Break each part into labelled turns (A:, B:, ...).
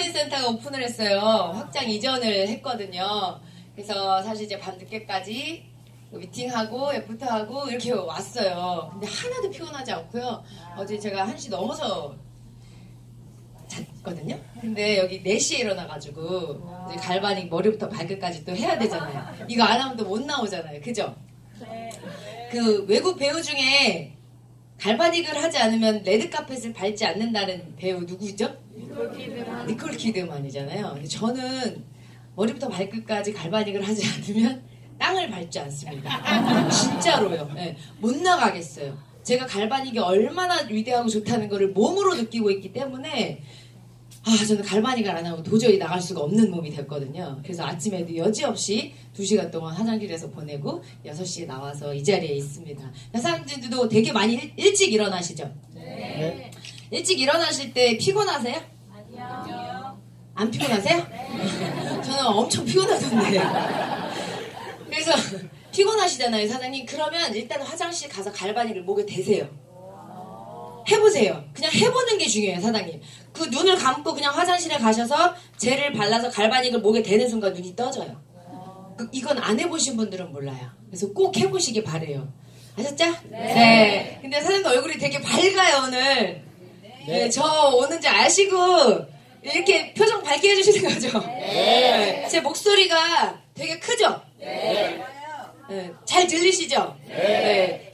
A: 공연센터가 오픈을 했어요. 확장 이전을 했거든요. 그래서 사실 이제 밤늦게까지 미팅하고 애프터하고 이렇게 왔어요. 근데 하나도 피곤하지 않고요. 어제 제가 1시 넘어서 잤거든요. 근데 여기 4시에 일어나가지고 이제 갈바닉 머리부터 발끝까지 또 해야 되잖아요. 이거 안 하면 또 못 나오잖아요. 그죠? 그 외국 배우 중에 갈바닉을 하지 않으면 레드카펫을 밟지 않는다는 배우 누구죠? 니콜 키드만이잖아요. 근데 저는 머리부터 발끝까지 갈바닉을 하지 않으면 땅을 밟지 않습니다. 진짜로요. 네, 못 나가겠어요. 제가 갈바닉이 얼마나 위대하고 좋다는 거를 몸으로 느끼고 있기 때문에 저는 갈바닉을 안 하고 도저히 나갈 수가 없는 몸이 됐거든요. 그래서 아침에도 여지없이 2시간 동안 화장실에서 보내고 6시에 나와서 이 자리에 있습니다. 사장님들도 되게 많이 일찍 일어나시죠? 네. 일찍 일어나실 때 피곤하세요? 아니요. 안 피곤하세요? 네. 저는 엄청 피곤하던데. 그래서 피곤하시잖아요, 사장님. 그러면 일단 화장실 가서 갈바닉을 목에 대세요. 해보세요. 그냥 해보는 게 중요해요, 사장님. 그 눈을 감고 그냥 화장실에 가셔서 젤을 발라서 갈바닉을 목에 대는 순간 눈이 떠져요. 이건 안 해보신 분들은 몰라요. 그래서 꼭 해보시기 바래요. 아셨죠? 네. 근데 사장님 얼굴이 되게 밝아요, 오늘. 네, 저 오는지 아시고 이렇게 표정 밝게 해주시는 거죠? 네. 제 목소리가 되게 크죠? 네. 잘 들리시죠? 네.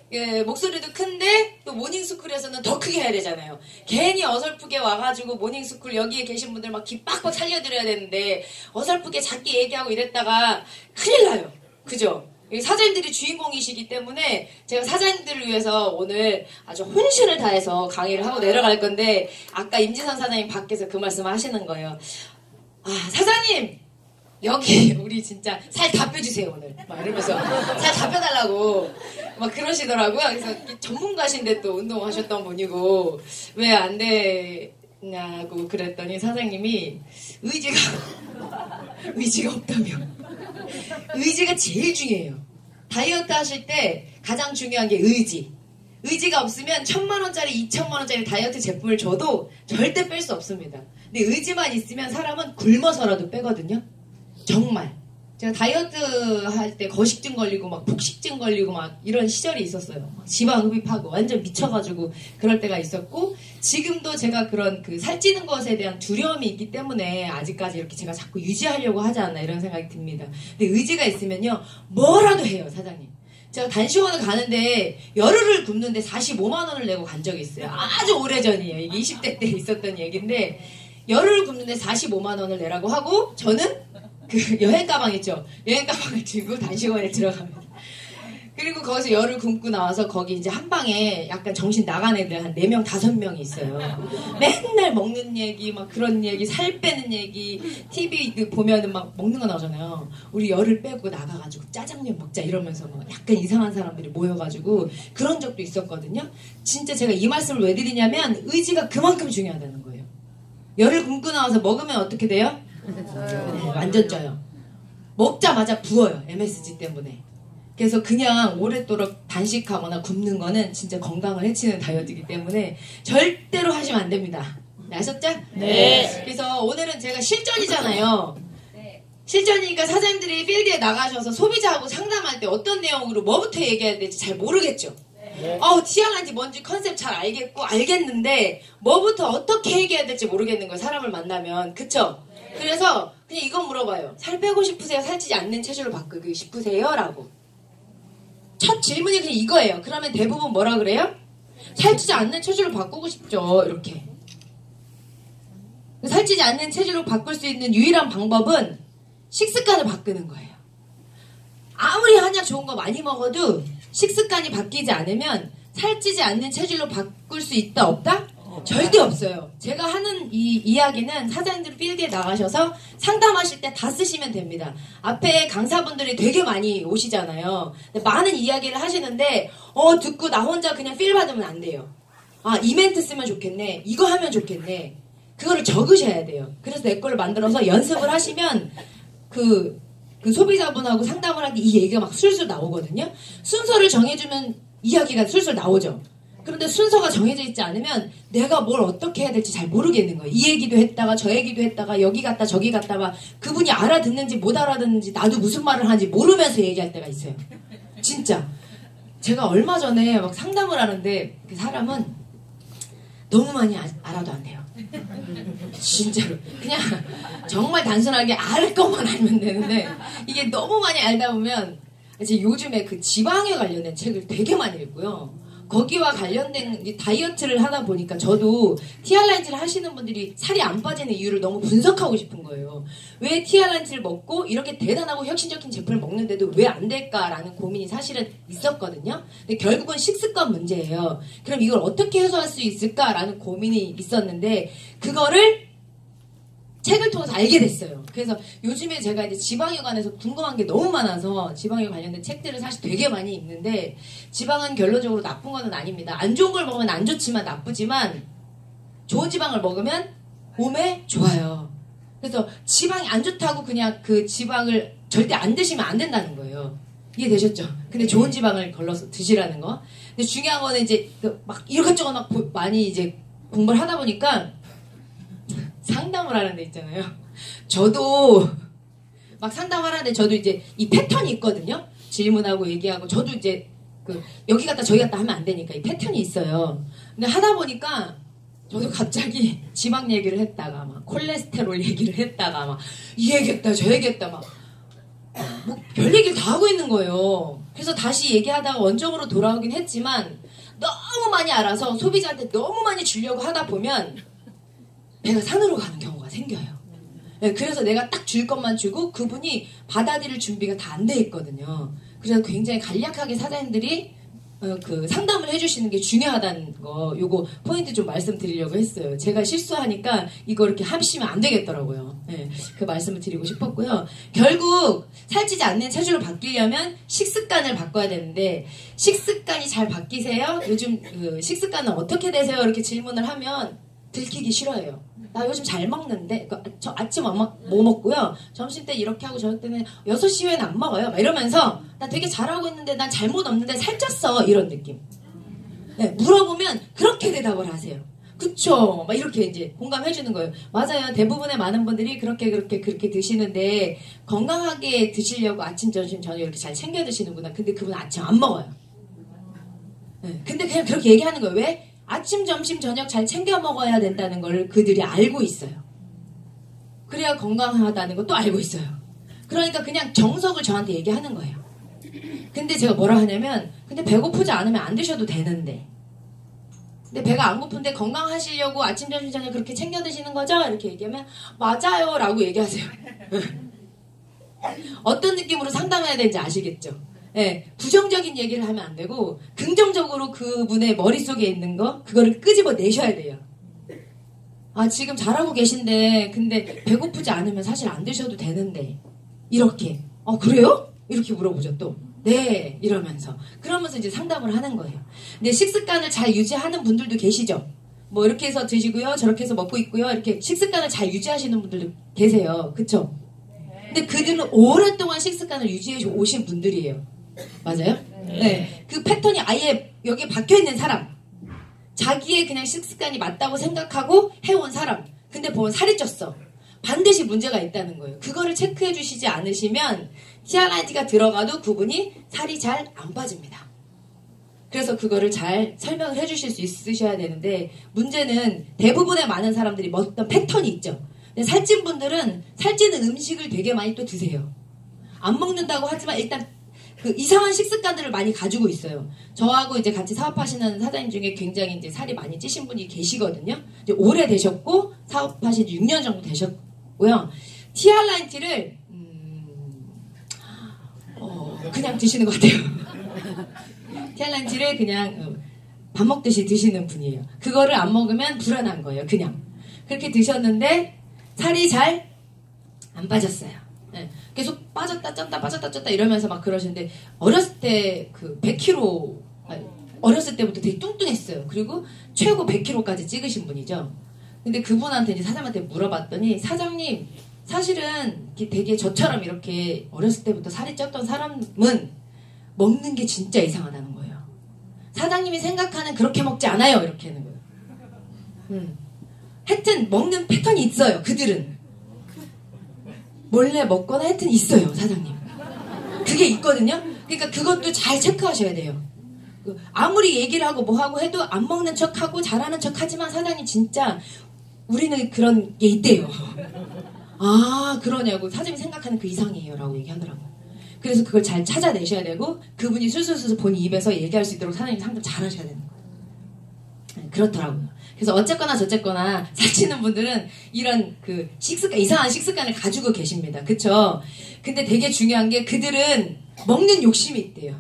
A: 목소리도 큰데 또 모닝스쿨에서는 더 크게 해야 되잖아요. 괜히 어설프게 와가지고 모닝스쿨 여기에 계신 분들 막 귀 빡빡 살려드려야 되는데 어설프게 작게 얘기하고 이랬다가 큰일 나요. 그죠? 사장님들이 주인공이시기 때문에 제가 사장님들을 위해서 오늘 아주 혼신을 다해서 강의를 하고 내려갈 건데 아까 임지선 사장님 밖에서 그 말씀 하시는 거예요. 사장님! 여기 우리 진짜 살 다 빼주세요 오늘 막 이러면서 살 다 빼달라고 막 그러시더라고요. 그래서 전문가신데 또 운동하셨던 분이고 왜 안 되냐고 그랬더니 사장님이 의지가 없다며. 의지가 제일 중요해요. 다이어트 하실 때 가장 중요한 게 의지가 없으면 1,000만원짜리 2,000만원짜리 다이어트 제품을 줘도 절대 뺄 수 없습니다. 근데 의지만 있으면 사람은 굶어서라도 빼거든요. 정말 제가 다이어트 할 때 거식증 걸리고 막 폭식증 걸리고 막 이런 시절이 있었어요. 지방 흡입하고 완전 미쳐가지고 그럴 때가 있었고 지금도 제가 그런 그 살찌는 것에 대한 두려움이 있기 때문에 아직까지 이렇게 제가 자꾸 유지하려고 하지 않나 이런 생각이 듭니다. 근데 의지가 있으면요 뭐라도 해요, 사장님. 제가 단식원을 가는데 열흘을 굶는데 45만 원을 내고 간 적이 있어요. 아주 오래전이에요. 이게 20대 때 있었던 얘기인데 열흘을 굶는데 45만 원을 내라고 하고 저는 그 여행 가방 있죠? 여행 가방을 들고 단식원에 들어갑니다. 그리고 거기서 열을 굶고 나와서 거기 이제 한 방에 약간 정신 나간 애들 한 4명, 5명이 있어요. 맨날 먹는 얘기, 막 그런 얘기, 살 빼는 얘기, TV 보면은 막 먹는 거 나오잖아요. 우리 열을 빼고 나가가지고 짜장면 먹자 이러면서 막 약간 이상한 사람들이 모여가지고 그런 적도 있었거든요. 진짜 제가 이 말씀을 왜 드리냐면 의지가 그만큼 중요하다는 거예요. 열을 굶고 나와서 먹으면 어떻게 돼요? 네, 완전 쪄요. 먹자마자 부어요. MSG 때문에. 그래서 그냥 오랫도록 단식하거나 굶는 거는 진짜 건강을 해치는 다이어트이기 때문에 절대로 하시면 안 됩니다. 아셨죠? 네. 그래서 오늘은 제가 실전이잖아요. 실전이니까 사장님들이 필드에 나가셔서 소비자하고 상담할 때 어떤 내용으로 뭐부터 얘기해야 될지 잘 모르겠죠. TR인지 뭔지 컨셉 잘 알겠는데 뭐부터 어떻게 얘기해야 될지 모르겠는 거예요. 사람을 만나면. 그쵸? 그래서 그냥 이건 물어봐요. 살 빼고 싶으세요? 살찌지 않는 체질로 바꾸고 싶으세요? 라고. 첫 질문이 그냥 이거예요. 그러면 대부분 뭐라 그래요? 살찌지 않는 체질로 바꾸고 싶죠. 이렇게. 살찌지 않는 체질로 바꿀 수 있는 유일한 방법은 식습관을 바꾸는 거예요. 아무리 한약 좋은 거 많이 먹어도 식습관이 바뀌지 않으면 살찌지 않는 체질로 바꿀 수 있다 없다? 절대 없어요. 제가 하는 이 이야기는 사장님들 필드에 나가셔서 상담하실 때 다 쓰시면 됩니다. 앞에 강사분들이 되게 많이 오시잖아요. 많은 이야기를 하시는데 듣고 나 혼자 그냥 필 받으면 안 돼요. 이 멘트 쓰면 좋겠네. 이거 하면 좋겠네. 그거를 적으셔야 돼요. 그래서 내 거를 만들어서 연습을 하시면 그 소비자분하고 상담을 할 때 이 얘기가 막 술술 나오거든요. 순서를 정해주면 이야기가 술술 나오죠. 그런데 순서가 정해져 있지 않으면 내가 뭘 어떻게 해야 될지 잘 모르겠는 거예요. 이 얘기도 했다가 저 얘기도 했다가 여기 갔다 저기 갔다 막 그분이 알아듣는지 못 알아듣는지 나도 무슨 말을 하는지 모르면서 얘기할 때가 있어요. 진짜. 제가 얼마 전에 막 상담을 하는데 그 사람은 너무 많이 알아도 안 돼요. 진짜로. 그냥 정말 단순하게 알 것만 알면 되는데 이게 너무 많이 알다 보면 이제 요즘에 그 지방에 관련된 책을 되게 많이 읽고요. 거기와 관련된 다이어트를 하다 보니까 저도 티알라인티를 하시는 분들이 살이 안 빠지는 이유를 너무 분석하고 싶은 거예요. 왜 티알라인티를 먹고 이렇게 대단하고 혁신적인 제품을 먹는데도 왜 안 될까라는 고민이 사실은 있었거든요. 근데 결국은 식습관 문제예요. 그럼 이걸 어떻게 해소할 수 있을까라는 고민이 있었는데 그거를 책을 통해서 알게 됐어요. 그래서 요즘에 제가 이제 지방에 관해서 궁금한 게 너무 많아서 지방에 관련된 책들을 사실 되게 많이 읽는데 지방은 결론적으로 나쁜 건 아닙니다. 안 좋은 걸 먹으면 안 좋지만 나쁘지만 좋은 지방을 먹으면 몸에 좋아요. 그래서 지방이 안 좋다고 그냥 그 지방을 절대 안 드시면 안 된다는 거예요. 이해되셨죠? 근데 좋은 지방을 걸러서 드시라는 거. 근데 중요한 거는 이제 막 이것저것 막 많이 이제 공부를 하다 보니까 상담을 하는 데 있잖아요. 저도 막 상담을 하는데 저도 이제 이 패턴이 있거든요. 질문하고 얘기하고 저도 이제 그 여기 갔다 저기 갔다 하면 안 되니까 이 패턴이 있어요. 근데 하다 보니까 저도 갑자기 지방 얘기를 했다가 막 콜레스테롤 얘기를 했다가 막 이 얘기했다 저 얘기했다 막 뭐 별 얘기를 다 하고 있는 거예요. 그래서 다시 얘기하다가 원점으로 돌아오긴 했지만 너무 많이 알아서 소비자한테 너무 많이 주려고 하다 보면 배가 산으로 가는 경우가 생겨요. 네, 그래서 내가 딱 줄 것만 주고 그분이 받아들일 준비가 다 안 돼 있거든요. 그래서 굉장히 간략하게 사장님들이 그 상담을 해주시는 게 중요하다는 거 요거 포인트 좀 말씀드리려고 했어요. 제가 실수하니까 이거 이렇게 하시면 안 되겠더라고요. 네, 그 말씀을 드리고 싶었고요. 결국 살찌지 않는 체질로 바뀌려면 식습관을 바꿔야 되는데 식습관이 잘 바뀌세요? 요즘 그 식습관은 어떻게 되세요? 이렇게 질문을 하면 들키기 싫어해요. 나 요즘 잘 먹는데 저 아침 뭐 먹고요. 점심 때 이렇게 하고 저녁 때는 6시 이후에는 안 먹어요. 막 이러면서 나 되게 잘하고 있는데 난 잘못 없는데 살쪘어. 이런 느낌. 네, 물어보면 그렇게 대답을 하세요. 그쵸? 막 이렇게 이제 공감해 주는 거예요. 맞아요. 대부분의 많은 분들이 그렇게 드시는데 건강하게 드시려고 아침, 점심, 저녁 이렇게 잘 챙겨 드시는구나. 근데 그분은 아침 안 먹어요. 네, 근데 그냥 그렇게 얘기하는 거예요. 왜? 아침, 점심, 저녁 잘 챙겨 먹어야 된다는 걸 그들이 알고 있어요. 그래야 건강하다는 것도 알고 있어요. 그러니까 그냥 정석을 저한테 얘기하는 거예요. 근데 제가 뭐라 하냐면 근데 배고프지 않으면 안 드셔도 되는데 근데 배가 안 고픈데 건강하시려고 아침, 점심, 저녁 그렇게 챙겨 드시는 거죠? 이렇게 얘기하면 맞아요 라고 얘기하세요. 어떤 느낌으로 상담해야 되는지 아시겠죠? 네, 부정적인 얘기를 하면 안 되고 긍정적으로 그분의 머릿속에 있는 거 그거를 끄집어 내셔야 돼요. 아 지금 잘하고 계신데 근데 배고프지 않으면 사실 안 드셔도 되는데 이렇게 그래요? 이렇게 물어보죠 또. 네 이러면서 그러면서 이제 상담을 하는 거예요. 근데 식습관을 잘 유지하는 분들도 계시죠. 뭐 이렇게 해서 드시고요 저렇게 해서 먹고 있고요 이렇게 식습관을 잘 유지하시는 분들도 계세요. 그쵸? 근데 그들은 오랫동안 식습관을 유지해 오신 분들이에요. 맞아요? 네. 그 패턴이 아예 여기에 박혀있는 사람 자기의 그냥 식습관이 맞다고 생각하고 해온 사람 근데 보면 살이 쪘어. 반드시 문제가 있다는 거예요. 그거를 체크해 주시지 않으시면 티알라인티가 들어가도 그분이 살이 잘 안 빠집니다. 그래서 그거를 잘 설명을 해 주실 수 있으셔야 되는데 문제는 대부분의 많은 사람들이 어떤 패턴이 있죠. 근데 살찐 분들은 살찌는 음식을 되게 많이 또 드세요. 안 먹는다고 하지만 일단 그 이상한 식습관들을 많이 가지고 있어요. 저하고 이제 같이 사업하시는 사장님 중에 굉장히 이제 살이 많이 찌신 분이 계시거든요. 이제 오래 되셨고 사업하신 지 6년 정도 되셨고요. 티알라인티를 그냥 드시는 것 같아요. 티알라인티를 그냥 밥 먹듯이 드시는 분이에요. 그거를 안 먹으면 불안한 거예요. 그냥 그렇게 드셨는데 살이 잘 안 빠졌어요. 네. 계속 빠졌다 쪘다 이러면서 막 그러시는데 어렸을 때 그 100kg 어렸을 때부터 되게 뚱뚱했어요. 그리고 최고 100kg까지 찍으신 분이죠. 근데 그분한테 이제 사장님한테 물어봤더니 사장님 사실은 되게 저처럼 이렇게 어렸을 때부터 살이 쪘던 사람은 먹는 게 진짜 이상하다는 거예요. 사장님이 생각하는 그렇게 먹지 않아요. 이렇게 하는 거예요. 하여튼 먹는 패턴이 있어요. 그들은 몰래 먹거나 하여튼 있어요. 사장님 그게 있거든요. 그러니까 그것도 잘 체크하셔야 돼요. 아무리 얘기를 하고 뭐 하고 해도 안 먹는 척하고 잘하는 척하지만 사장님 진짜 우리는 그런 게 있대요. 아 그러냐고. 사장님이 생각하는 그 이상이에요 라고 얘기하더라고요. 그래서 그걸 잘 찾아내셔야 되고 그분이 술술술 본인 입에서 얘기할 수 있도록 사장님 상담 잘 하셔야 되는 거예요. 네, 그렇더라고요. 그래서 어쨌거나 저쨌거나 사시는 분들은 이런 그 식습관, 이상한 식습관을 가지고 계십니다. 그쵸? 근데 되게 중요한 게 그들은 먹는 욕심이 있대요.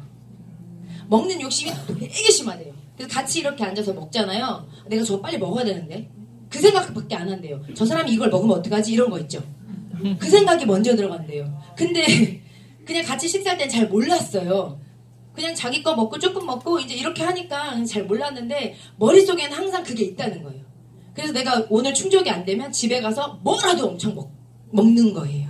A: 먹는 욕심이 되게 심하대요. 그래서 같이 이렇게 앉아서 먹잖아요. 내가 저거 빨리 먹어야 되는데 그 생각밖에 안 한대요. 저 사람이 이걸 먹으면 어떡하지? 이런 거 있죠. 그 생각이 먼저 들어간대요. 근데 그냥 같이 식사할 땐 잘 몰랐어요. 그냥 자기 거 먹고 조금 먹고 이제 이렇게 하니까 잘 몰랐는데 머릿속에는 항상 그게 있다는 거예요. 그래서 내가 오늘 충족이 안 되면 집에 가서 뭐라도 엄청 먹는 거예요.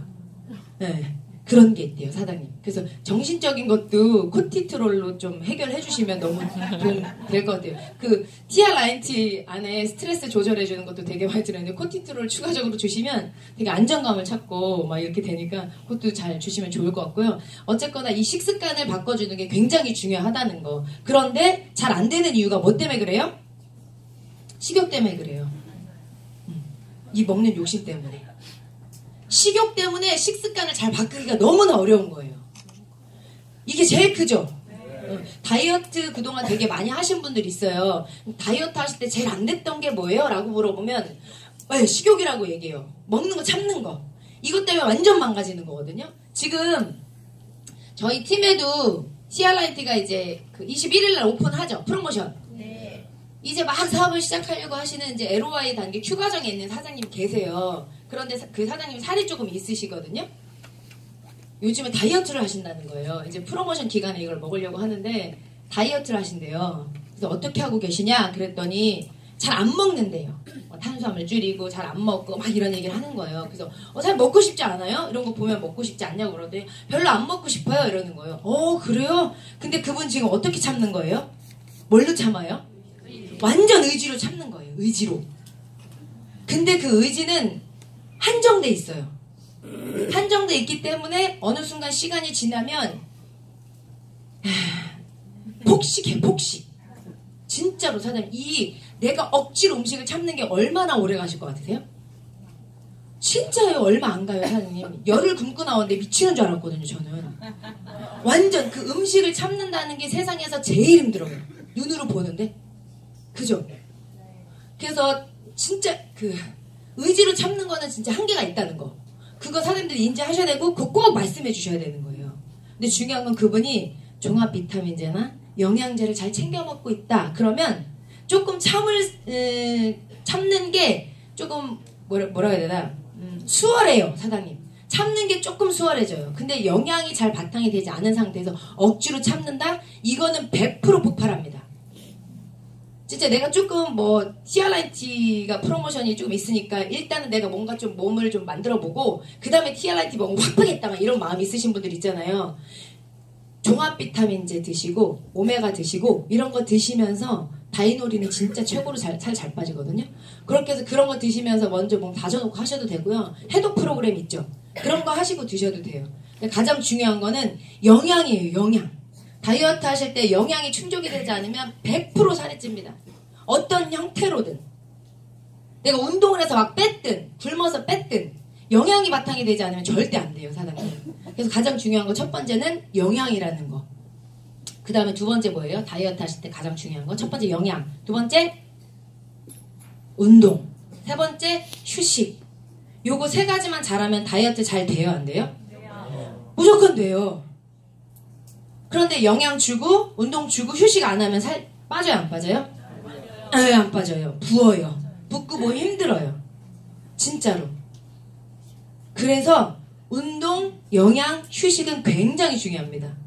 A: 네, 그런 게 있대요, 사장님. 그래서 정신적인 것도 코티트롤로 좀 해결해 주시면 너무 도움 될 것 같아요. 그 TRINT 안에 스트레스 조절해 주는 것도 되게 많이 들었는데 코티트롤 추가적으로 주시면 되게 안정감을 찾고 막 이렇게 되니까 그것도 잘 주시면 좋을 것 같고요. 어쨌거나 이 식습관을 바꿔주는 게 굉장히 중요하다는 거. 그런데 잘 안 되는 이유가 뭐 때문에 그래요? 식욕 때문에 그래요. 이 먹는 욕심 때문에. 식욕 때문에 식습관을 잘 바꾸기가 너무나 어려운 거예요. 이게 제일 크죠? 다이어트 그동안 되게 많이 하신 분들 있어요. 다이어트 하실 때 제일 안 됐던 게 뭐예요? 라고 물어보면 네, 식욕이라고 얘기해요. 먹는 거 참는 거. 이것 때문에 완전 망가지는 거거든요. 지금 저희 팀에도 TRIT가 이제 그 21일날 오픈하죠. 프로모션. 네. 이제 막 사업을 시작하려고 하시는 이제 LOI 단계 Q 과정에 있는 사장님 계세요. 그런데 그 사장님이 살이 조금 있으시거든요. 요즘에 다이어트를 하신다는 거예요. 이제 프로모션 기간에 이걸 먹으려고 하는데 다이어트를 하신대요. 그래서 어떻게 하고 계시냐 그랬더니 잘 안 먹는데요. 탄수화물 줄이고 잘 안 먹고 막 이런 얘기를 하는 거예요. 그래서 잘 먹고 싶지 않아요? 이런 거 보면 먹고 싶지 않냐고 그러더니 별로 안 먹고 싶어요 이러는 거예요. 그래요? 근데 그분 지금 어떻게 참는 거예요? 뭘로 참아요? 완전 의지로 참는 거예요. 의지로. 근데 그 의지는 한정돼 있어요. 한정돼 있기 때문에 어느 순간 시간이 지나면 폭식해. 폭식. 진짜로 사장님 내가 억지로 음식을 참는 게 얼마나 오래 가실 것 같으세요? 진짜요. 얼마 안 가요 사장님. 열을 굶고 나오는데 미치는 줄 알았거든요. 저는 완전 그 음식을 참는다는 게 세상에서 제일 힘들어요. 눈으로 보는데 그죠? 그래서 진짜 그 의지로 참는 거는 진짜 한계가 있다는 거. 그거 사람들이 인지하셔야 되고 그거 꼭 말씀해 주셔야 되는 거예요. 근데 중요한 건 그분이 종합 비타민제나 영양제를 잘 챙겨 먹고 있다. 그러면 조금 참는 게 조금 뭐라 해야 되나 수월해요. 사장님. 참는 게 조금 수월해져요. 근데 영양이 잘 바탕이 되지 않은 상태에서 억지로 참는다? 이거는 100% 폭발합니다. 진짜 내가 조금 TRIT가 프로모션이 좀 있으니까 일단은 내가 뭔가 좀 몸을 좀 만들어보고 그 다음에 TRIT 먹으면 확 하겠다 막 이런 마음이 있으신 분들 있잖아요. 종합 비타민제 드시고 오메가 드시고 이런 거 드시면서 다이노리는 진짜 최고로 살 잘 빠지거든요. 그렇게 해서 그런 거 드시면서 먼저 몸 다져놓고 하셔도 되고요. 해독 프로그램 있죠. 그런 거 하시고 드셔도 돼요. 근데 가장 중요한 거는 영양이에요. 영양. 다이어트 하실 때 영양이 충족이 되지 않으면 100% 살이 찝니다. 어떤 형태로든. 내가 운동을 해서 막 뺐든 굶어서 뺐든 영양이 바탕이 되지 않으면 절대 안 돼요. 사장님. 그래서 가장 중요한 거 첫 번째는 영양이라는 거. 그 다음에 두 번째 뭐예요? 다이어트 하실 때 가장 중요한 거. 첫 번째 영양. 두 번째 운동. 세 번째 휴식. 요거 세 가지만 잘하면 다이어트 잘 돼요? 안 돼요? 무조건 돼요. 그런데 영양 주고 운동 주고 휴식 안 하면 살 빠져요? 안 빠져요? 네, 안 빠져요. 부어요. 붓고 몸이 힘들어요. 진짜로. 그래서 운동, 영양, 휴식은 굉장히 중요합니다.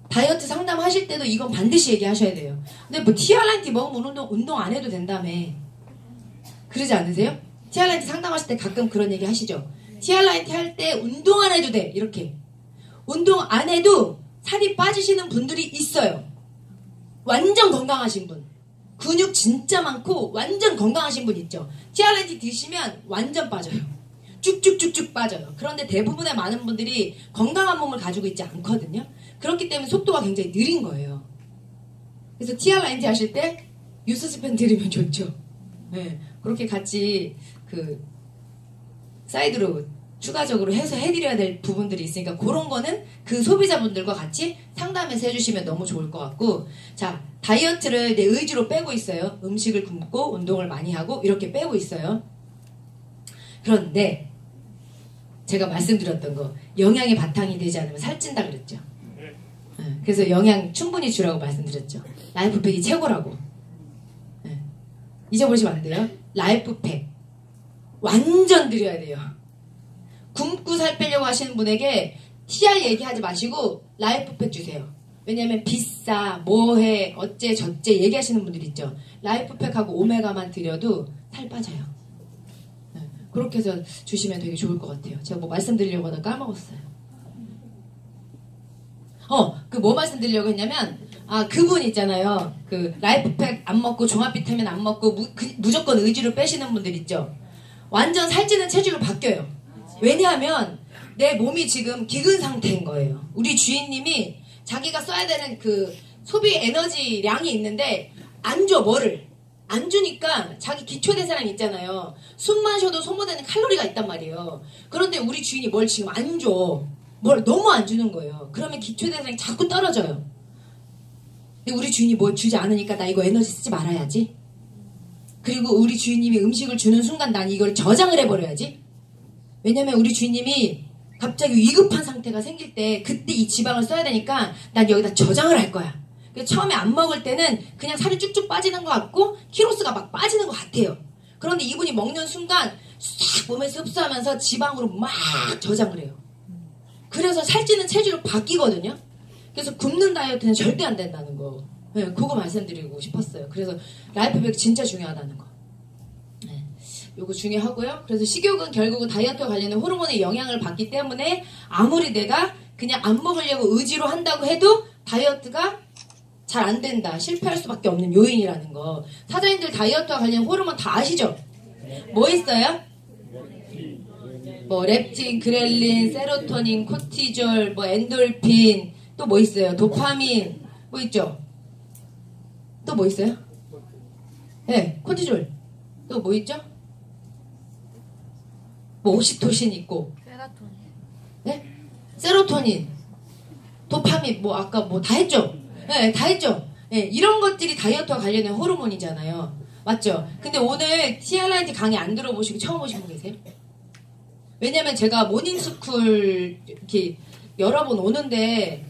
A: 다이어트 상담하실 때도 이건 반드시 얘기하셔야 돼요. 근데 TRIT 먹으면 운동 안 해도 된다며. 그러지 않으세요? TRIT 상담하실 때 가끔 그런 얘기 하시죠. TRIT 할 때 운동 안 해도 돼. 이렇게. 운동 안 해도 살이 빠지시는 분들이 있어요. 완전 건강하신 분, 근육 진짜 많고 완전 건강하신 분 있죠. TRNT 드시면 완전 빠져요. 쭉쭉쭉쭉 빠져요. 그런데 대부분의 많은 분들이 건강한 몸을 가지고 있지 않거든요. 그렇기 때문에 속도가 굉장히 느린 거예요. 그래서 TRNT 하실 때 유스스펜 들으면 좋죠. 네, 그렇게 같이 그 사이드로 추가적으로 해서 해드려야 될 부분들이 있으니까 그런 거는 그 소비자분들과 같이 상담해서 해주시면 너무 좋을 것 같고, 자, 다이어트를 내 의지로 빼고 있어요. 음식을 굶고 운동을 많이 하고 이렇게 빼고 있어요. 그런데 제가 말씀드렸던 거, 영양이 바탕이 되지 않으면 살찐다 그랬죠. 그래서 영양 충분히 주라고 말씀드렸죠. 라이프팩이 최고라고. 잊어버리시면 안 돼요. 라이프팩 완전 드려야 돼요. 굶고 살 빼려고 하시는 분에게 TR 얘기하지 마시고 라이프팩 주세요. 왜냐면 비싸, 뭐해, 어째 저째 얘기하시는 분들 있죠. 라이프팩하고 오메가만 드려도 살 빠져요. 그렇게 해서 주시면 되게 좋을 것 같아요. 제가 뭐 말씀드리려고 하다 까먹었어요. 그 뭐 말씀드리려고 했냐면, 그분 있잖아요. 그 라이프팩 안 먹고 종합 비타민 안 먹고 무조건 의지로 빼시는 분들 있죠. 완전 살찌는 체질로 바뀌어요. 왜냐하면 내 몸이 지금 기근 상태인 거예요. 우리 주인님이 자기가 써야 되는 그 소비 에너지량이 있는데 안 줘, 뭐를. 안 주니까 자기 기초대사량 있잖아요. 숨만 쉬어도 소모되는 칼로리가 있단 말이에요. 그런데 우리 주인이 뭘 지금 안 줘. 뭘 너무 안 주는 거예요. 그러면 기초대사량이 자꾸 떨어져요. 근데 우리 주인이 뭘 주지 않으니까 나 이거 에너지 쓰지 말아야지. 그리고 우리 주인님이 음식을 주는 순간 난 이걸 저장을 해버려야지. 왜냐면 우리 주인님이 갑자기 위급한 상태가 생길 때 그때 이 지방을 써야 되니까 난 여기다 저장을 할 거야. 그래서 처음에 안 먹을 때는 그냥 살이 쭉쭉 빠지는 것 같고 키로수가 막 빠지는 것 같아요. 그런데 이분이 먹는 순간 싹 몸에서 흡수하면서 지방으로 막 저장을 해요. 그래서 살찌는 체질로 바뀌거든요. 그래서 굶는 다이어트는 절대 안 된다는 거. 네, 그거 말씀드리고 싶었어요. 그래서 라이프백 진짜 중요하다는 거. 네, 요거 중요하고요. 그래서 식욕은 결국은 다이어트와 관련된 호르몬의 영향을 받기 때문에 아무리 내가 그냥 안 먹으려고 의지로 한다고 해도 다이어트가 잘 안 된다. 실패할 수밖에 없는 요인이라는 거. 사장님들 다이어트와 관련 호르몬 다 아시죠? 뭐 있어요? 뭐 렙틴, 그렐린, 세로토닌, 코티졸, 뭐 엔돌핀, 또 뭐 있어요? 도파민, 뭐 있죠? 또 뭐 있어요? 네, 코티졸. 또 뭐 있죠? 뭐 옥시토신 있고.
B: 세로토닌.
A: 네? 세로토닌, 도파민, 뭐 아까 뭐 다 했죠? 네, 다 했죠? 네, 이런 것들이 다이어트와 관련된 호르몬이잖아요. 맞죠? 근데 오늘 TRIT 강의 안 들어보시고 처음 오신 분 계세요? 왜냐면 제가 모닝스쿨 이렇게 여러 번 오는데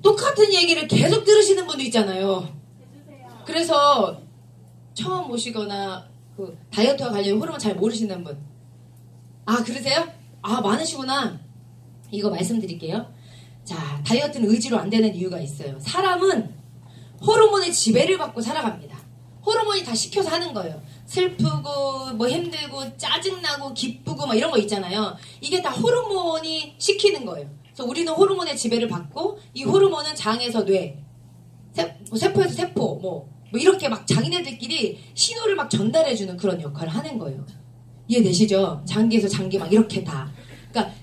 A: 똑같은 얘기를 계속 들으시는 분도 있잖아요. 그래서 처음 오시거나 그 다이어트와 관련 호르몬 잘 모르시는 분. 그러세요? 많으시구나. 이거 말씀드릴게요. 자, 다이어트는 의지로 안 되는 이유가 있어요. 사람은 호르몬의 지배를 받고 살아갑니다. 호르몬이 다 시켜서 하는 거예요. 슬프고 뭐 힘들고 짜증나고 기쁘고 막 이런 거 있잖아요. 이게 다 호르몬이 시키는 거예요. 그래서 우리는 호르몬의 지배를 받고 이 호르몬은 장에서 뇌, 세포에서 세포 뭐 이렇게 막 자기네들끼리 신호를 막 전달해주는 그런 역할을 하는 거예요. 이해되시죠? 장기에서 장기 막 이렇게 다. 그러니까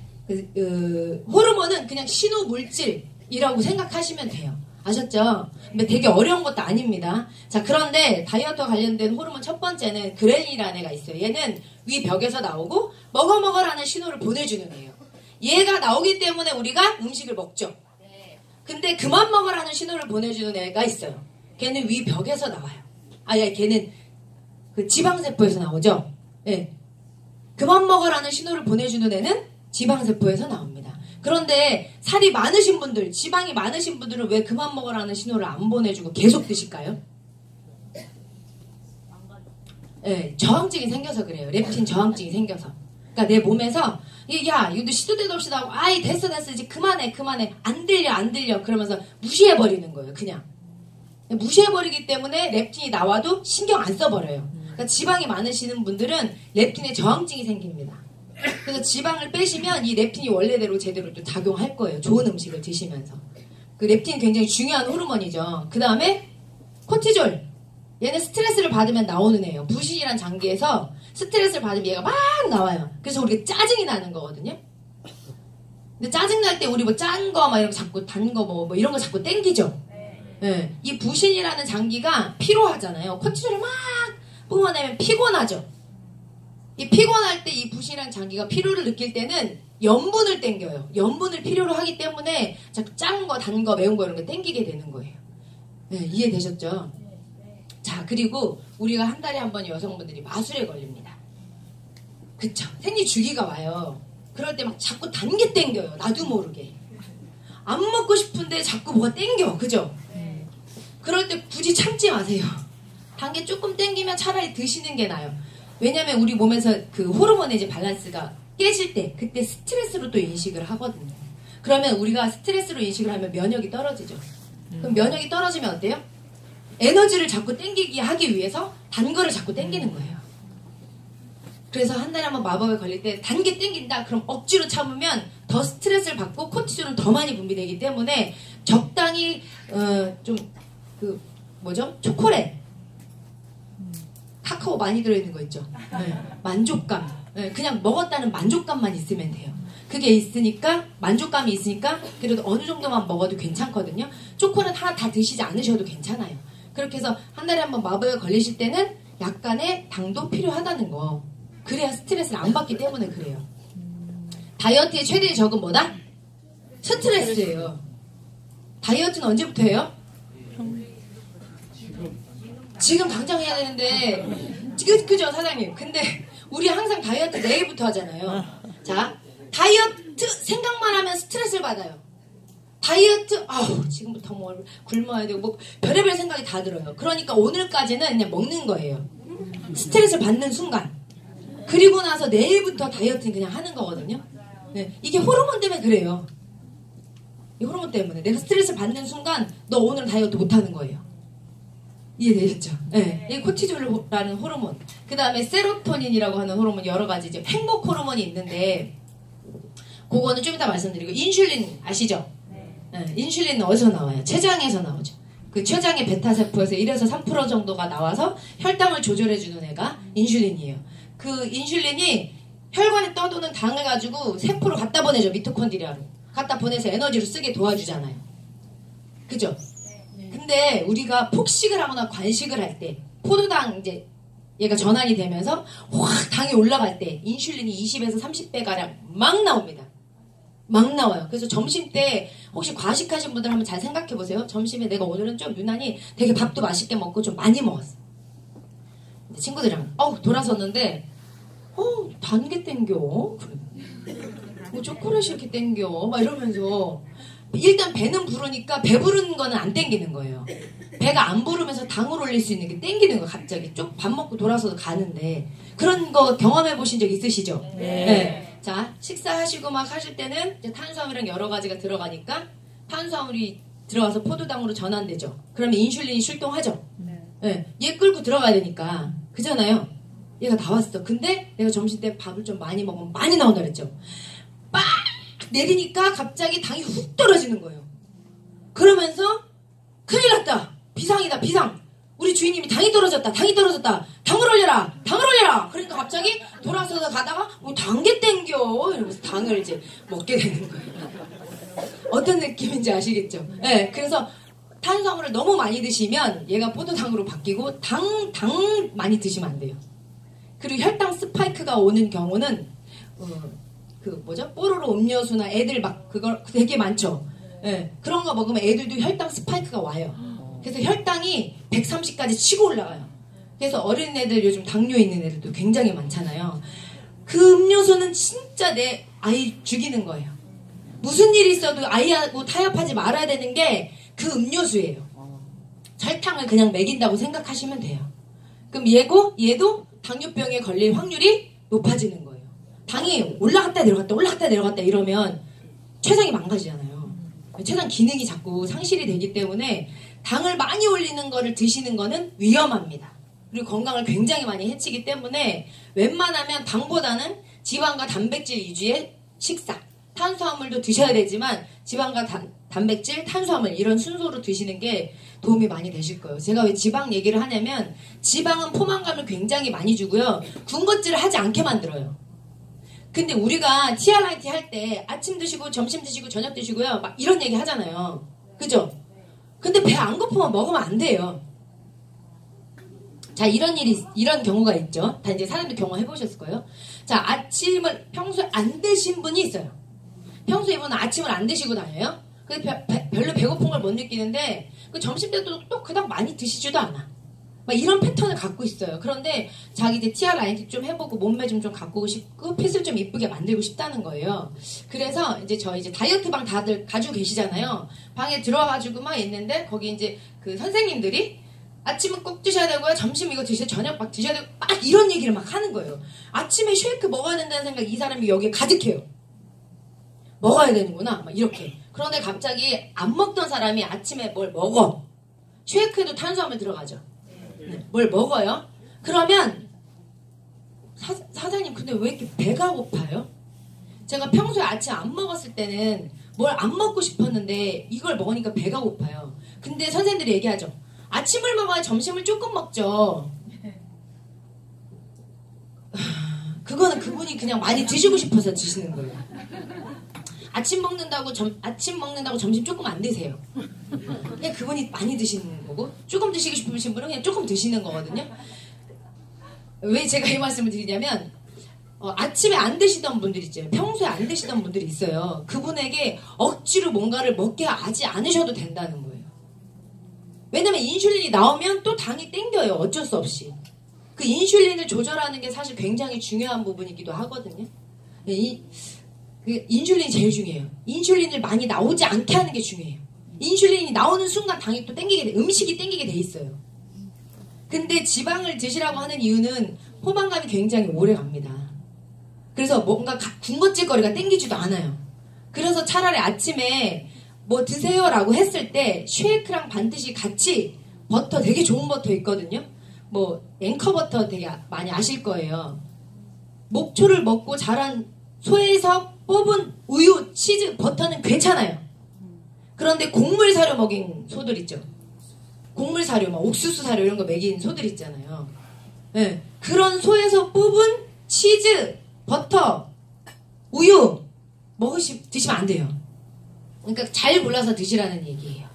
A: 호르몬은 그냥 신호 물질이라고 생각하시면 돼요. 아셨죠? 근데 되게 어려운 것도 아닙니다. 자, 그런데 다이어트와 관련된 호르몬 첫 번째는 그렐린이라는 애가 있어요. 얘는 위 벽에서 나오고 먹어라는 신호를 보내주는 애예요. 얘가 나오기 때문에 우리가 음식을 먹죠. 근데 그만 먹으라는 신호를 보내주는 애가 있어요. 걔는 위 벽에서 나와요. 걔는 그 지방세포에서 나오죠. 네. 그만 먹으라는 신호를 보내주는 애는 지방세포에서 나옵니다. 그런데 살이 많으신 분들, 지방이 많으신 분들은 왜 그만 먹으라는 신호를 안 보내주고 계속 드실까요? 네, 저항증이 생겨서 그래요. 렙틴 저항증이 생겨서. 그러니까 내 몸에서 야, 이거 시도 때도 없이 나오고 됐어 이제 그만해 안 들려 그러면서 무시해버리는 거예요. 그냥 무시해버리기 때문에 렙틴이 나와도 신경 안 써버려요. 그러니까 지방이 많으시는 분들은 렙틴에 저항증이 생깁니다. 그래서 지방을 빼시면 이 렙틴이 원래대로 제대로 또 작용할 거예요. 좋은 음식을 드시면서. 그 렙틴이 굉장히 중요한 호르몬이죠. 그 다음에 코티졸. 얘는 스트레스를 받으면 나오는 애예요. 부신이란 장기에서 스트레스를 받으면 얘가 막 나와요. 그래서 우리가 짜증이 나는 거거든요. 근데 짜증날 때 우리 뭐 짠 거 막 이런 거 자꾸 단 거 뭐 이런 거 자꾸 땡기죠. 네. 이 부신이라는 장기가 피로하잖아요. 코티졸을 막 뿜어내면 피곤하죠. 이 피곤할 때 이 부신이라는 장기가 피로를 느낄 때는 염분을 땡겨요. 염분을 필요로 하기 때문에 자꾸 짠 거, 단 거, 매운 거 이런 거 땡기게 되는 거예요. 네, 이해되셨죠? 자, 그리고 우리가 한 달에 한 번 여성분들이 마술에 걸립니다. 그쵸? 생리 주기가 와요. 그럴 때 막 자꾸 단 게 땡겨요. 나도 모르게. 안 먹고 싶은데 자꾸 뭐가 땡겨. 그죠? 그럴 때 굳이 참지 마세요. 단 게 조금 땡기면 차라리 드시는 게 나아요. 왜냐면 우리 몸에서 그 호르몬의 이제 밸런스가 깨질 때 그때 스트레스로 또 인식을 하거든요. 그러면 우리가 스트레스로 인식을 하면 면역이 떨어지죠. 그럼 면역이 떨어지면 어때요? 에너지를 자꾸 땡기게 하기 위해서 단 거를 자꾸 땡기는 거예요. 그래서 한 달에 한 번 마법에 걸릴 때 단 게 땡긴다. 그럼 억지로 참으면 더 스트레스를 받고 코티졸은 더 많이 분비되기 때문에 적당히 좀 그 뭐죠? 초콜릿, 카카오 많이 들어있는 거 있죠. 네. 만족감. 네. 그냥 먹었다는 만족감만 있으면 돼요. 그게 있으니까 만족감이 있으니까 그래도 어느 정도만 먹어도 괜찮거든요. 초콜릿 하나 다 드시지 않으셔도 괜찮아요. 그렇게 해서 한 달에 한 번 마법에 걸리실 때는 약간의 당도 필요하다는 거. 그래야 스트레스를 안 받기 때문에 그래요. 다이어트의 최대의 적은 뭐다? 스트레스예요. 다이어트는 언제부터 해요? 지금 당장 해야 되는데 그죠 사장님? 근데 우리 항상 다이어트 내일부터 하잖아요. 자, 다이어트 생각만 하면 스트레스를 받아요. 다이어트 지금부터 뭐 굶어야 되고 뭐 별의별 생각이 다 들어요. 그러니까 오늘까지는 그냥 먹는 거예요. 스트레스를 받는 순간. 그리고 나서 내일부터 다이어트는 그냥 하는 거거든요. 네, 이게 호르몬 때문에 그래요. 이 호르몬 때문에 내가 스트레스를 받는 순간 너 오늘 다이어트 못하는 거예요. 이해되셨죠? 네. 이 코티졸라는 호르몬. 그 다음에 세로토닌이라고 하는 호르몬 여러 가지 이제 행복 호르몬이 있는데 그거는 좀 이따 말씀드리고 인슐린 아시죠? 네. 인슐린은 어디서 나와요? 췌장에서 나오죠. 그 췌장의 베타세포에서 1에서 3% 정도가 나와서 혈당을 조절해주는 애가 인슐린이에요. 그 인슐린이 혈관에 떠도는 당을 가지고 세포로 갖다 보내죠. 미토콘드리아로. 갖다 보내서 에너지로 쓰게 도와주잖아요. 그죠? 근데 우리가 폭식을 하거나 관식을 할 때 포도당 이제 얘가 전환이 되면서 확 당이 올라갈 때 인슐린이 20에서 30배 가량 막 나옵니다. 막 나와요. 그래서 점심 때 혹시 과식하신 분들 한번 잘 생각해 보세요. 점심에 내가 오늘은 좀 유난히 되게 밥도 맛있게 먹고 좀 많이 먹었어. 친구들이랑 돌아섰는데 단 게 땡겨. 뭐 초콜릿이 이렇게 땡겨. 막 이러면서 일단 배는 부르니까 배부른 거는 안 땡기는 거예요. 배가 안 부르면서 당을 올릴 수 있는 게 땡기는 거예요. 갑자기 쭉 밥 먹고 돌아서도 가는데 그런 거 경험해 보신 적 있으시죠? 네. 자, 식사하시고 막 하실 때는 이제 탄수화물이랑 여러 가지가 들어가니까 탄수화물이 들어가서 포도당으로 전환되죠. 그러면 인슐린이 출동하죠. 네. 얘 끌고 들어가야 되니까 그잖아요. 얘가 나왔어. 근데 내가 점심 때 밥을 좀 많이 먹으면 많이 나온다 그랬죠. 빡 내리니까 갑자기 당이 훅 떨어지는 거예요. 그러면서 큰일 났다. 비상이다. 비상. 우리 주인님이 당이 떨어졌다. 당이 떨어졌다. 당을 올려라. 당을 올려라. 그러니까 갑자기 돌아서서 가다가 당게 땡겨. 이러면서 당을 이제 먹게 되는 거예요. 어떤 느낌인지 아시겠죠? 네, 그래서 탄수화물을 너무 많이 드시면 얘가 포도당으로 바뀌고 당 많이 드시면 안 돼요. 그리고 혈당 스파이크가 오는 경우는 뽀로로 음료수나 애들 막 그거 되게 많죠. 예, 그런 거 먹으면 애들도 혈당 스파이크가 와요. 그래서 혈당이 130까지 치고 올라가요. 그래서 어린애들 요즘 당뇨 있는 애들도 굉장히 많잖아요. 그 음료수는 진짜 내 아이 죽이는 거예요. 무슨 일이 있어도 아이하고 타협하지 말아야 되는 게 그 음료수예요. 설탕을 그냥 먹인다고 생각하시면 돼요. 그럼 얘도 당뇨병에 걸릴 확률이 높아지는 거예요. 당이 올라갔다 내려갔다 올라갔다 내려갔다 이러면 췌장이 망가지잖아요. 췌장 기능이 자꾸 상실이 되기 때문에 당을 많이 올리는 거를 드시는 거는 위험합니다. 그리고 건강을 굉장히 많이 해치기 때문에 웬만하면 당보다는 지방과 단백질 위주의 식사, 탄수화물도 드셔야 되지만 지방과 단백질, 탄수화물 이런 순서로 드시는 게 도움이 많이 되실 거예요. 제가 왜 지방 얘기를 하냐면 지방은 포만감을 굉장히 많이 주고요. 군것질을 하지 않게 만들어요. 근데 우리가 TRIT 할 때 아침 드시고 점심 드시고 저녁 드시고요. 막 이런 얘기 하잖아요. 그죠? 근데 배 안 고프면 먹으면 안 돼요. 자, 이런 경우가 있죠. 다 이제 사람들 경험해 보셨을 거예요. 자, 아침을 평소에 안 드신 분이 있어요. 평소에 이분은 아침을 안 드시고 다녀요. 근데 별로 배고픈 걸 못 느끼는데 그 점심 때도 또 그닥 많이 드시지도 않아. 막 이런 패턴을 갖고 있어요. 그런데 자기 이제 TRIT 좀 해보고 몸매 좀 가꾸고 싶고 핏을 좀 이쁘게 만들고 싶다는 거예요. 그래서 이제 저희 이제 다이어트 방 다들 가지고 계시잖아요. 방에 들어와가지고 막 있는데 거기 이제 그 선생님들이 아침은 꼭 드셔야 되고요. 점심 이거 드셔야 저녁 막 드셔야 되고 막 이런 얘기를 막 하는 거예요. 아침에 쉐이크 먹어야 된다는 생각 이 사람이 여기에 가득해요. 먹어야 되는구나 막 이렇게. 그런데 갑자기 안 먹던 사람이 아침에 뭘 먹어. 쉐이크에도 탄수화물 들어가죠. 네, 뭘 먹어요. 그러면 사장님 근데 왜 이렇게 배가 고파요? 제가 평소에 아침 안 먹었을 때는 뭘 안 먹고 싶었는데 이걸 먹으니까 배가 고파요. 근데 선생님들이 얘기하죠. 아침을 먹어야 점심을 조금 먹죠. 그거는 그분이 그냥 많이 드시고 싶어서 드시는 거예요. 아침 먹는다고 점심 조금 안 드세요. 그냥 그분이 많이 드시는 거고 조금 드시고 싶으신 분은 그냥 조금 드시는 거거든요. 왜 제가 이 말씀을 드리냐면 아침에 안 드시던 분들 있죠. 평소에 안 드시던 분들이 있어요. 그분에게 억지로 뭔가를 먹게 하지 않으셔도 된다는 거예요. 왜냐면 인슐린이 나오면 또 당이 땡겨요. 어쩔 수 없이. 그 인슐린을 조절하는 게 사실 굉장히 중요한 부분이기도 하거든요. 인슐린이 제일 중요해요. 인슐린을 많이 나오지 않게 하는 게 중요해요. 인슐린이 나오는 순간 당이 또 음식이 땡기게 돼 있어요. 근데 지방을 드시라고 하는 이유는 포만감이 굉장히 오래 갑니다. 그래서 뭔가 군것질거리가 땡기지도 않아요. 그래서 차라리 아침에 뭐 드세요라고 했을 때 쉐이크랑 반드시 같이 버터 되게 좋은 버터 있거든요. 뭐 앵커 버터 되게 많이 아실 거예요. 목초를 먹고 자란 소에서 뽑은 우유, 치즈, 버터는 괜찮아요. 그런데 곡물 사료 먹인 소들 있죠. 곡물 사료, 막 옥수수 사료 이런 거 먹인 소들 있잖아요. 네, 그런 소에서 뽑은 치즈, 버터, 우유 드시면 안 돼요. 그러니까 잘 골라서 드시라는 얘기예요.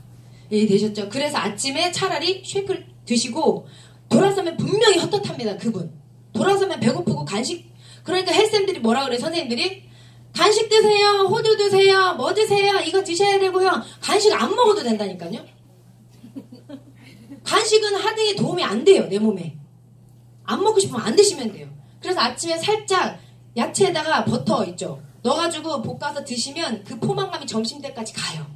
A: 이해되셨죠? 그래서 아침에 차라리 쉐이크를 드시고 돌아서면 분명히 헛헛합니다. 그분. 돌아서면 배고프고 간식. 그러니까 헬쌤들이 뭐라 그래? 선생님들이 간식 드세요. 호두 드세요. 뭐 드세요. 이거 드셔야 되고요. 간식 안 먹어도 된다니까요. 간식은 하등에 도움이 안 돼요. 내 몸에. 안 먹고 싶으면 안 드시면 돼요. 그래서 아침에 살짝 야채에다가 버터 있죠. 넣어가지고 볶아서 드시면 그 포만감이 점심때까지 가요.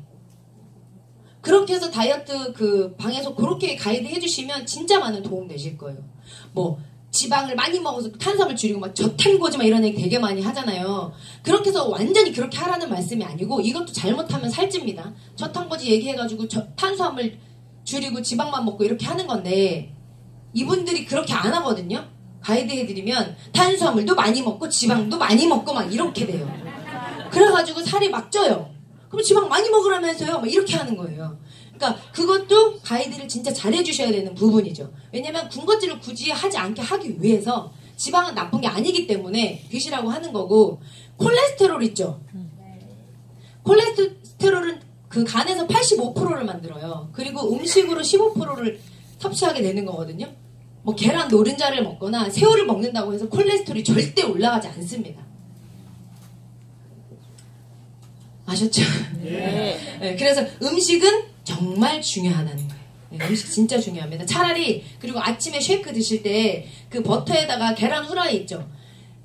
A: 그렇게 해서 다이어트 그 방에서 그렇게 가이드 해주시면 진짜 많은 도움 되실 거예요. 뭐 지방을 많이 먹어서 탄수화물 줄이고 막 저탄고지 막 이런 얘기 되게 많이 하잖아요. 그렇게 해서 완전히 그렇게 하라는 말씀이 아니고 이것도 잘못하면 살찝니다. 저탄고지 얘기해가지고 탄수화물 줄이고 지방만 먹고 이렇게 하는 건데 이분들이 그렇게 안 하거든요. 가이드 해드리면 탄수화물도 많이 먹고 지방도 많이 먹고 막 이렇게 돼요. 그래가지고 살이 막 쪄요. 그럼 지방 많이 먹으라면서요. 막 이렇게 하는 거예요. 그러니까 그것도 가이드를 진짜 잘해주셔야 되는 부분이죠. 왜냐면 군것질을 굳이 하지 않게 하기 위해서 지방은 나쁜 게 아니기 때문에 드시라고 하는 거고 콜레스테롤 있죠. 콜레스테롤은 그 간에서 85%를 만들어요. 그리고 음식으로 15%를 섭취하게 되는 거거든요. 뭐 계란 노른자를 먹거나 새우를 먹는다고 해서 콜레스테롤이 절대 올라가지 않습니다. 아셨죠?
B: 네.
A: 네, 그래서 음식은 정말 중요하다는 거예요. 네, 음식 진짜 중요합니다. 차라리 그리고 아침에 쉐이크 드실 때 그 버터에다가 계란 후라이 있죠.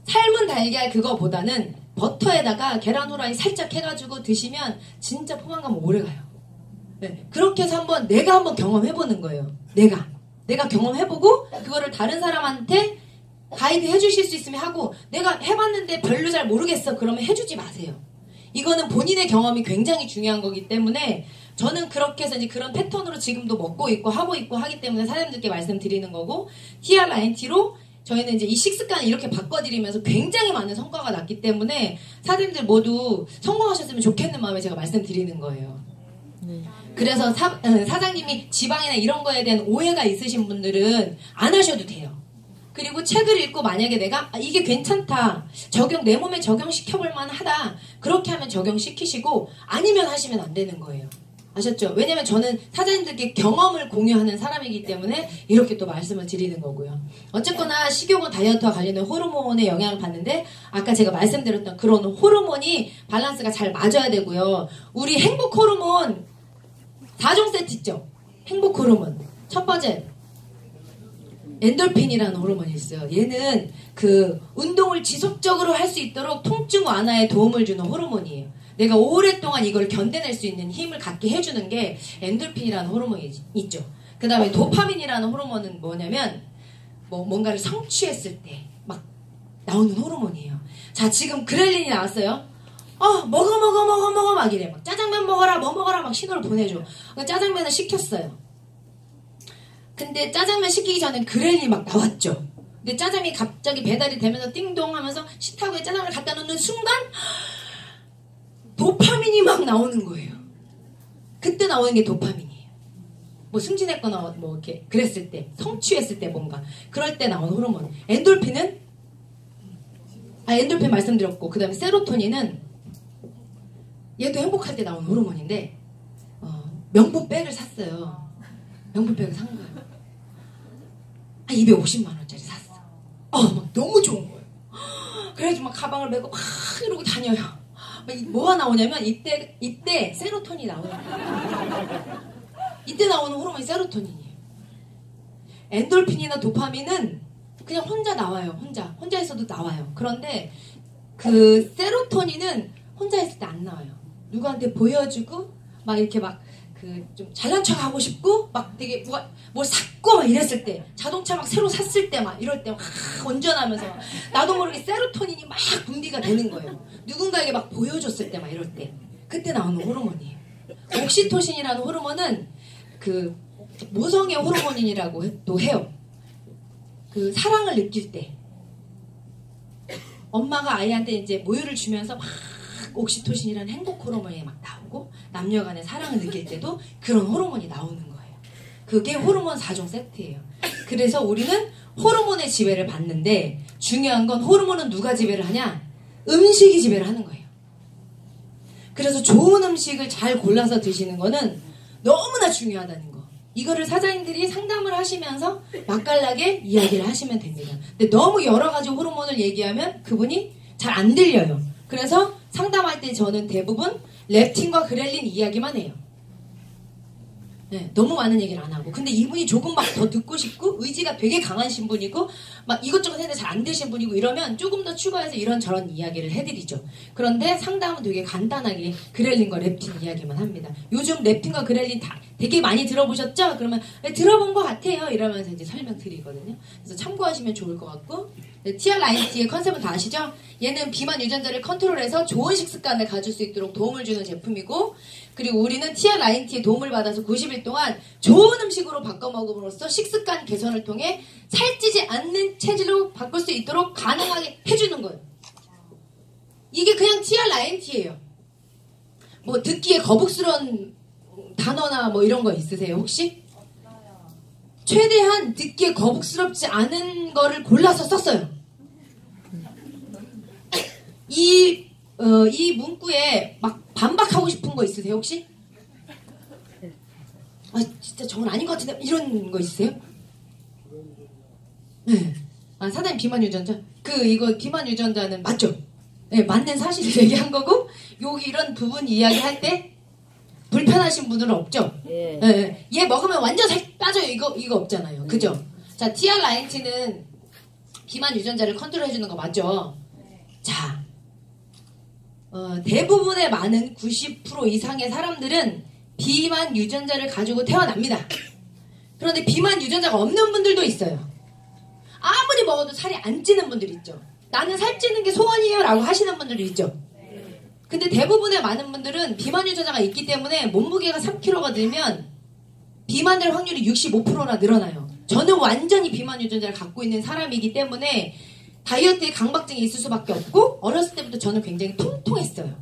A: 삶은 달걀 그거보다는 버터에다가 계란 후라이 살짝 해가지고 드시면 진짜 포만감 오래가요. 네, 그렇게 해서 내가 한번 경험해보는 거예요. 내가 경험해보고 그거를 다른 사람한테 가이드 해주실 수 있으면 하고 내가 해봤는데 별로 잘 모르겠어 그러면 해주지 마세요. 이거는 본인의 경험이 굉장히 중요한 거기 때문에 저는 그렇게 해서 이제 그런 패턴으로 지금도 먹고 있고 하고 있고 하기 때문에 사장님들께 말씀드리는 거고 TRIT로 저희는 이제 이 식습관을 이렇게 바꿔드리면서 굉장히 많은 성과가 났기 때문에 사장님들 모두 성공하셨으면 좋겠는 마음에 제가 말씀드리는 거예요. 그래서 사장님이 지방이나 이런 거에 대한 오해가 있으신 분들은 안 하셔도 돼요. 그리고 책을 읽고 만약에 내가 이게 괜찮다, 내 몸에 적용시켜볼 만하다, 그렇게 하면 적용시키시고 아니면 하시면 안 되는 거예요. 아셨죠? 왜냐면 저는 사장님들께 경험을 공유하는 사람이기 때문에 이렇게 또 말씀을 드리는 거고요. 어쨌거나 식욕은 다이어트와 관련된 호르몬의 영향을 받는데 아까 제가 말씀드렸던 그런 호르몬이 밸런스가 잘 맞아야 되고요. 우리 행복 호르몬 4종 세트 있죠? 행복 호르몬. 첫 번째 엔돌핀이라는 호르몬이 있어요. 얘는 그 운동을 지속적으로 할 수 있도록 통증 완화에 도움을 주는 호르몬이에요. 내가 오랫동안 이걸 견뎌낼 수 있는 힘을 갖게 해주는 게 엔돌핀이라는 호르몬이 있죠. 그 다음에 도파민이라는 호르몬은 뭐냐면 뭔가를 성취했을 때 막 나오는 호르몬이에요. 자, 지금 그렐린이 나왔어요. 먹어 막 이래. 막 짜장면 먹어라, 뭐 먹어라 막 신호를 보내줘. 짜장면을 시켰어요. 근데 짜장면 시키기 전에 그렐린이 막 나왔죠. 근데 짜장면이 갑자기 배달이 되면서 띵동 하면서 식탁에 짜장면을 갖다 놓는 순간 도파민이 막 나오는 거예요. 그때 나오는 게 도파민이에요. 뭐 승진했거나 뭐 이렇게 그랬을 때, 성취했을 때 뭔가 그럴 때 나오는 호르몬. 엔돌핀은 엔돌핀 말씀드렸고, 그 다음에 세로토닌은 얘도 행복할 때 나오는 호르몬인데 명품백을 샀어요. 명품백을 산 거예요. 250만 원짜리 샀어. 막 너무 좋은 거예요. 그래가지고 막 가방을 메고 막 이러고 다녀요. 뭐가 나오냐면 이때 세로토닌이 나오는 거예요. 이때 나오는 호르몬이 세로토닌이에요. 엔돌핀이나 도파민은 그냥 혼자 나와요. 혼자 있어도 나와요. 그런데 그 세로토닌은 혼자 있을 때 안 나와요. 누구한테 보여주고 막 이렇게 막 좀 잘난 척 하고 싶고 막 되게 뭘 샀고 막 이랬을 때, 자동차 막 새로 샀을 때 막 이럴 때 막 운전하면서 막 나도 모르게 세로토닌이 막 분비가 되는 거예요. 누군가에게 막 보여줬을 때 막 이럴 때, 그때 나오는 호르몬이에요. 옥시토신이라는 호르몬은 그 모성의 호르몬이라고 또 해요. 그 사랑을 느낄 때 엄마가 아이한테 이제 모유를 주면서 막 옥시토신이라는 행복 호르몬이 막 나오고, 남녀 간의 사랑을 느낄 때도 그런 호르몬이 나오는 거예요. 그게 호르몬 4종 세트예요. 그래서 우리는 호르몬의 지배를 받는데, 중요한 건 호르몬은 누가 지배를 하냐? 음식이 지배를 하는 거예요. 그래서 좋은 음식을 잘 골라서 드시는 거는 너무나 중요하다는 거. 이거를 사장님들이 상담을 하시면서 맛깔나게 이야기를 하시면 됩니다. 근데 너무 여러 가지 호르몬을 얘기하면 그분이 잘 안 들려요. 그래서 상담할 때 저는 대부분 렙틴과 그렐린 이야기만 해요. 네, 너무 많은 얘기를 안 하고. 근데 이분이 조금 막 더 듣고 싶고 의지가 되게 강하신 분이고 막 이것저것 했는데 잘 안 되신 분이고 이러면 조금 더 추가해서 이런저런 이야기를 해드리죠. 그런데 상담은 되게 간단하게 그렐린과 렙틴 이야기만 합니다. 요즘 렙틴과 그렐린 다 되게 많이 들어보셨죠? 그러면 들어본 것 같아요 이러면서 이제 설명드리거든요. 그래서 참고하시면 좋을 것 같고, TR라인T의 컨셉은 다 아시죠? 얘는 비만 유전자를 컨트롤해서 좋은 식습관을 가질 수 있도록 도움을 주는 제품이고, 그리고 우리는 TR라인T의 도움을 받아서 90일 동안 좋은 음식으로 바꿔 먹음으로써 식습관 개선을 통해 살찌지 않는 체질로 바꿀 수 있도록 가능하게 해주는 거예요. 이게 그냥 TR라인T예요. 뭐 듣기에 거북스러운 단어나 뭐 이런 거 있으세요 혹시? 최대한 듣기에 거북스럽지 않은 거를 골라서 썼어요. 이 문구에 막 반박하고 싶은 거 있으세요 혹시? 진짜 저건 아닌 것 같은데 이런 거 있으세요? 네. 사장님 비만 유전자? 이거 비만 유전자는 맞죠? 네, 맞는 사실을 얘기한 거고, 여기 이런 부분 이야기할 때 불편하신 분들은 없죠? 예. 네. 얘 먹으면 완전 살 빠져요. 이거 없잖아요. 그죠? 자, TR라인T는 비만 유전자를 컨트롤해주는 거 맞죠? 자, 대부분의 많은 90% 이상의 사람들은 비만 유전자를 가지고 태어납니다. 그런데 비만 유전자가 없는 분들도 있어요. 아무리 먹어도 살이 안 찌는 분들 있죠. 나는 살찌는 게 소원이에요 라고 하시는 분들도 있죠. 근데 대부분의 많은 분들은 비만 유전자가 있기 때문에 몸무게가 3kg가 늘면 비만될 확률이 65%나 늘어나요. 저는 완전히 비만 유전자를 갖고 있는 사람이기 때문에 다이어트에 강박증이 있을 수밖에 없고 어렸을 때부터 저는 굉장히 통통했어요.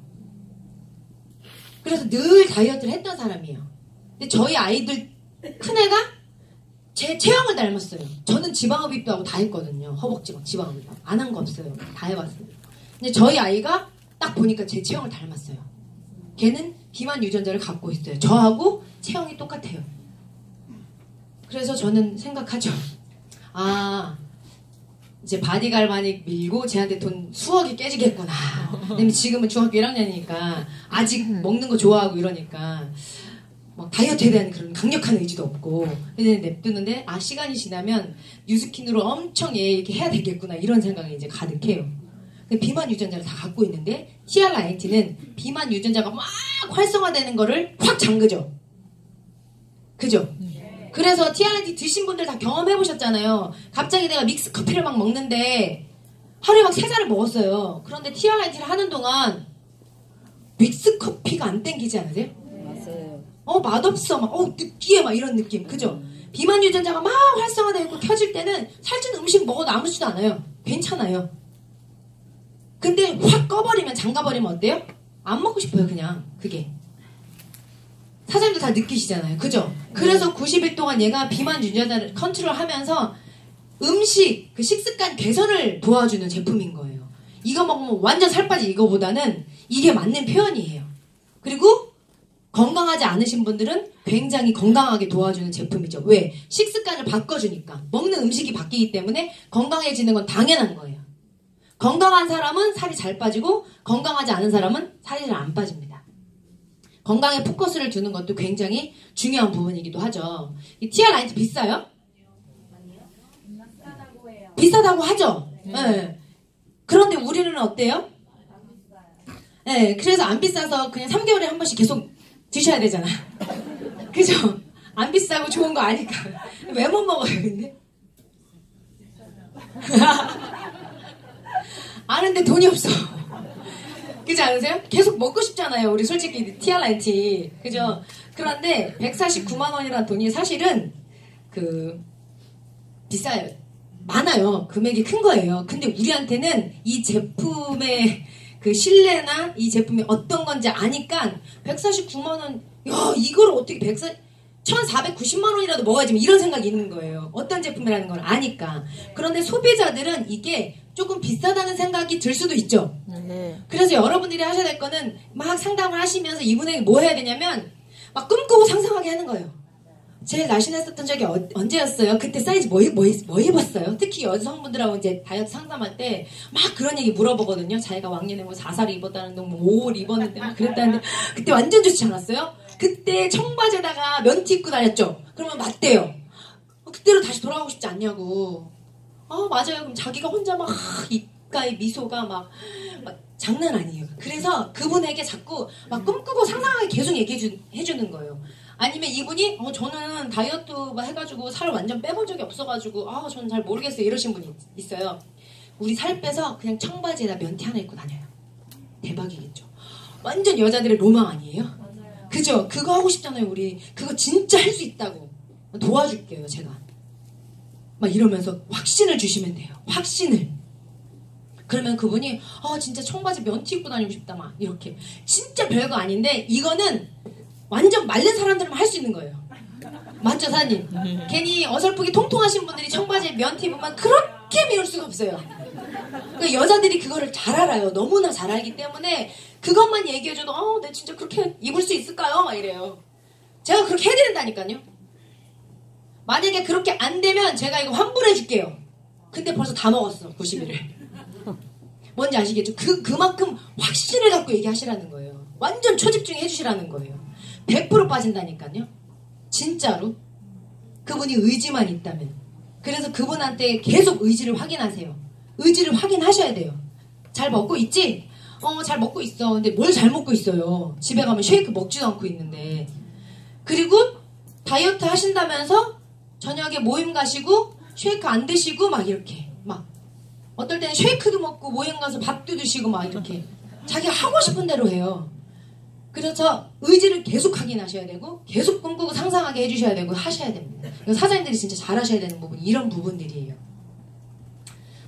A: 그래서 늘 다이어트를 했던 사람이에요. 근데 저희 아이들 큰애가 제 체형을 닮았어요. 저는 지방흡입도 하고 다 했거든요. 허벅지랑 지방흡입 안 한 거 없어요. 다 해봤어요. 근데 저희 아이가 딱 보니까 제 체형을 닮았어요. 걔는 비만 유전자를 갖고 있어요. 저하고 체형이 똑같아요. 그래서 저는 생각하죠. 아, 이제 바디갈바닉 밀고 쟤한테 돈 수억이 깨지겠구나. 왜냐면 지금은 중학교 1학년이니까 아직 먹는 거 좋아하고 이러니까 막 다이어트에 대한 그런 강력한 의지도 없고 그냥 냅두는데 아 시간이 지나면 뉴스킨으로 엄청 얘 이렇게 해야 되겠구나 이런 생각이 이제 가득해요. 비만 유전자를 다 갖고 있는데 TRINT는 비만 유전자가 막 활성화되는 거를 확 잠그죠. 그죠? 그래서 TRINT 드신 분들 다 경험해보셨잖아요. 갑자기 내가 믹스 커피를 막 먹는데 하루에 막 3잔을 먹었어요. 그런데 TRINT를 하는 동안 믹스 커피가 안 땡기지 않으세요?
B: 맞아요.
A: 맛없어. 막, 느끼해. 막 이런 느낌. 그죠? 비만 유전자가 막 활성화되어 있고 켜질 때는 살찐 음식 먹어도 아무렇지도 않아요. 괜찮아요. 근데 확 꺼버리면, 잠가버리면 어때요? 안 먹고 싶어요, 그냥. 그게. 사장님도 다 느끼시잖아요. 그죠? 그래서 90일 동안 얘가 비만 유전자를 컨트롤 하면서 음식, 그 식습관 개선을 도와주는 제품인 거예요. 이거 먹으면 완전 살 빠지 이거보다는 이게 맞는 표현이에요. 그리고 건강하지 않으신 분들은 굉장히 건강하게 도와주는 제품이죠. 왜? 식습관을 바꿔주니까. 먹는 음식이 바뀌기 때문에 건강해지는 건 당연한 거예요. 건강한 사람은 살이 잘 빠지고 건강하지 않은 사람은 살이 잘 안 빠집니다. 건강에 포커스를 두는 것도 굉장히 중요한 부분이기도 하죠. 이 TRINT 비싸요?
C: 비싸다고 해요.
A: 비싸다고 하죠? 네. 그런데 우리는 어때요? 네, 그래서 안 비싸서 그냥 3개월에 한 번씩 계속 드셔야 되잖아. 그죠? 안 비싸고 좋은 거 아니까. 왜 못 먹어요, 근데? 아는데 돈이 없어. 그렇지 않으세요? 계속 먹고 싶잖아요. 우리 솔직히 TRINT. 그죠? 그런데 149만 원이라는 돈이 사실은 비싸요. 많아요. 금액이 큰 거예요. 근데 우리한테는 이 제품의 그 신뢰나 이 제품이 어떤 건지 아니까 149만 원, 야, 이걸 어떻게 1,490만 원이라도 먹어야지 이런 생각이 있는 거예요. 어떤 제품이라는 걸 아니까. 그런데 소비자들은 이게 조금 비싸다는 생각이 들 수도 있죠. 그래서 여러분들이 하셔야 될 거는 막 상담을 하시면서 이분에게 뭐 해야 되냐면 막 꿈꾸고 상상하게 하는 거예요. 제일 날씬했었던 적이 언제였어요? 그때 사이즈 뭐 입었어요? 특히 여성분들하고 이제 다이어트 상담할 때 막 그런 얘기 물어보거든요. 자기가 왕년에 뭐 4살 입었다는 둥, 뭐 5월 입었는데 막 그랬다는데 그때 완전 좋지 않았어요? 그때 청바지에다가 면티 입고 다녔죠? 그러면 맞대요. 그때로 다시 돌아가고 싶지 않냐고. 맞아요. 그럼 자기가 혼자 막 입가에 미소가 막 장난 아니에요. 그래서 그분에게 자꾸 막 꿈꾸고 상상하게 계속 해주는 거예요. 아니면 이분이 저는 다이어트 해가지고 살 완전 빼본 적이 없어가지고 저는 잘 모르겠어요 이러신 분이 있어요. 우리 살 빼서 그냥 청바지에다 면티 하나 입고 다녀요. 대박이겠죠. 완전 여자들의 로망 아니에요?
C: 맞아요.
A: 그죠? 그거 하고 싶잖아요. 우리 그거 진짜 할 수 있다고 도와줄게요 제가. 막 이러면서 확신을 주시면 돼요. 확신을. 그러면 그분이 진짜 청바지 면티 입고 다니고 싶다 막 이렇게. 진짜 별거 아닌데 이거는 완전 마른 사람들만 할 수 있는 거예요. 맞죠, 사장님? 괜히 어설프게 통통하신 분들이 청바지에 면티 입으면 그렇게 미울 수가 없어요. 그러니까 여자들이 그거를 잘 알아요. 너무나 잘 알기 때문에 그것만 얘기해줘도 내 진짜 그렇게 입을 수 있을까요? 막 이래요. 제가 그렇게 해드린다니까요. 만약에 그렇게 안 되면 제가 이거 환불해줄게요. 근데 벌써 다 먹었어, 90일을. 뭔지 아시겠죠? 그만큼 확신을 갖고 얘기하시라는 거예요. 완전 초집중 해주시라는 거예요. 100% 빠진다니까요. 진짜로. 그분이 의지만 있다면. 그래서 그분한테 계속 의지를 확인하세요. 의지를 확인하셔야 돼요. 잘 먹고 있지? 잘 먹고 있어. 근데 뭘 잘 먹고 있어요? 집에 가면 쉐이크 먹지도 않고 있는데. 그리고 다이어트 하신다면서 저녁에 모임 가시고 쉐이크 안 드시고 막 이렇게 막 어떨 때는 쉐이크도 먹고 모임 가서 밥도 드시고 막 이렇게 자기가 하고 싶은 대로 해요. 그래서 의지를 계속 확인하셔야 되고 계속 꿈꾸고 상상하게 해주셔야 되고 하셔야 됩니다. 사장님들이 진짜 잘하셔야 되는 부분이 이런 부분들이에요.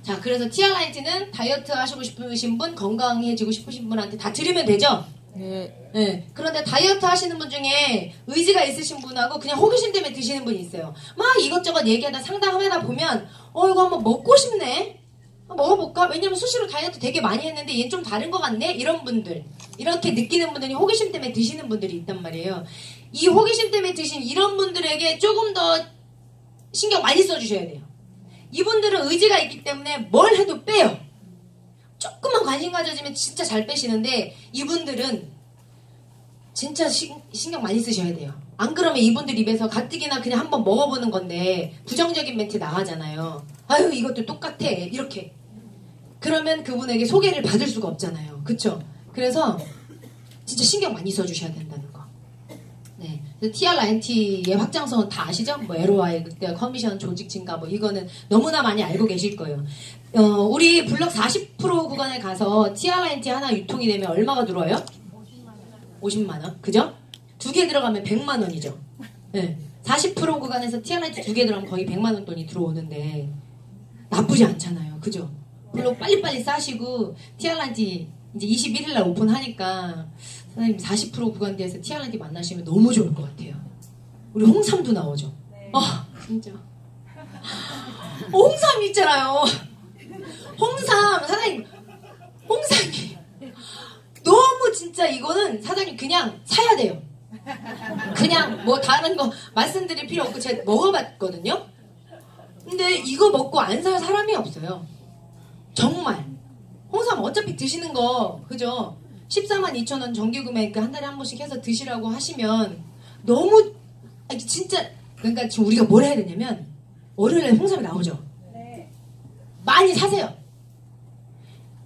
A: 자, 그래서 TR라이트는 다이어트 하시고 싶으신 분, 건강해지고 싶으신 분한테 다 드리면 되죠?
B: 네.
A: 네. 그런데 다이어트 하시는 분 중에 의지가 있으신 분하고 그냥 호기심 때문에 드시는 분이 있어요. 막 이것저것 얘기하다 상담하다 보면 이거 한번 먹고 싶네? 먹어볼까? 왜냐면 수시로 다이어트 되게 많이 했는데 얘는 좀 다른 것 같네? 이런 분들, 이렇게 느끼는 분들이 호기심 때문에 드시는 분들이 있단 말이에요. 이 호기심 때문에 드신 이런 분들에게 조금 더 신경 많이 써주셔야 돼요. 이분들은 의지가 있기 때문에 뭘 해도 빼요. 조금만 관심 가져지면 진짜 잘 빼시는데 이분들은 진짜 신경 많이 쓰셔야 돼요. 안 그러면 이분들 입에서 가뜩이나 그냥 한번 먹어보는 건데 부정적인 멘트 나가잖아요. 아유 이것도 똑같아 이렇게. 그러면 그분에게 소개를 받을 수가 없잖아요. 그쵸? 그래서 진짜 신경 많이 써주셔야 된다는 거. 네. TRNT의 확장성은 다 아시죠? 뭐 LOI, 그때 커미션, 조직 증가 뭐 이거는 너무나 많이 알고 계실 거예요. 우리 블럭 40% 구간에 가서 TRNT 하나 유통이 되면 얼마가 들어와요? 50만원. 그죠? 2개 들어가면 100만원이죠. 네. 40% 구간에서 TRNT 2개 들어가면 거의 100만원 돈이 들어오는데 나쁘지 않잖아요. 그죠? 블럭 빨리빨리 싸시고 TRNT 이제 21일날 오픈하니까 선생님 40% 구간대에서 TRNT 만나시면 너무 좋을 것 같아요. 우리 홍삼도 나오죠. 진짜. 홍삼 있잖아요. 홍삼 사장님, 홍삼이 너무 진짜 이거는 사장님 그냥 사야 돼요. 그냥 뭐 다른 거 말씀드릴 필요 없고 제가 먹어봤거든요. 근데 이거 먹고 안 살 사람이 없어요. 정말. 홍삼 어차피 드시는 거 그죠? 142,000원 정기구매 한 달에 한 번씩 해서 드시라고 하시면 너무 진짜 그러니까 지금 우리가 뭘 해야 되냐면 월요일에 홍삼이 나오죠. 많이 사세요.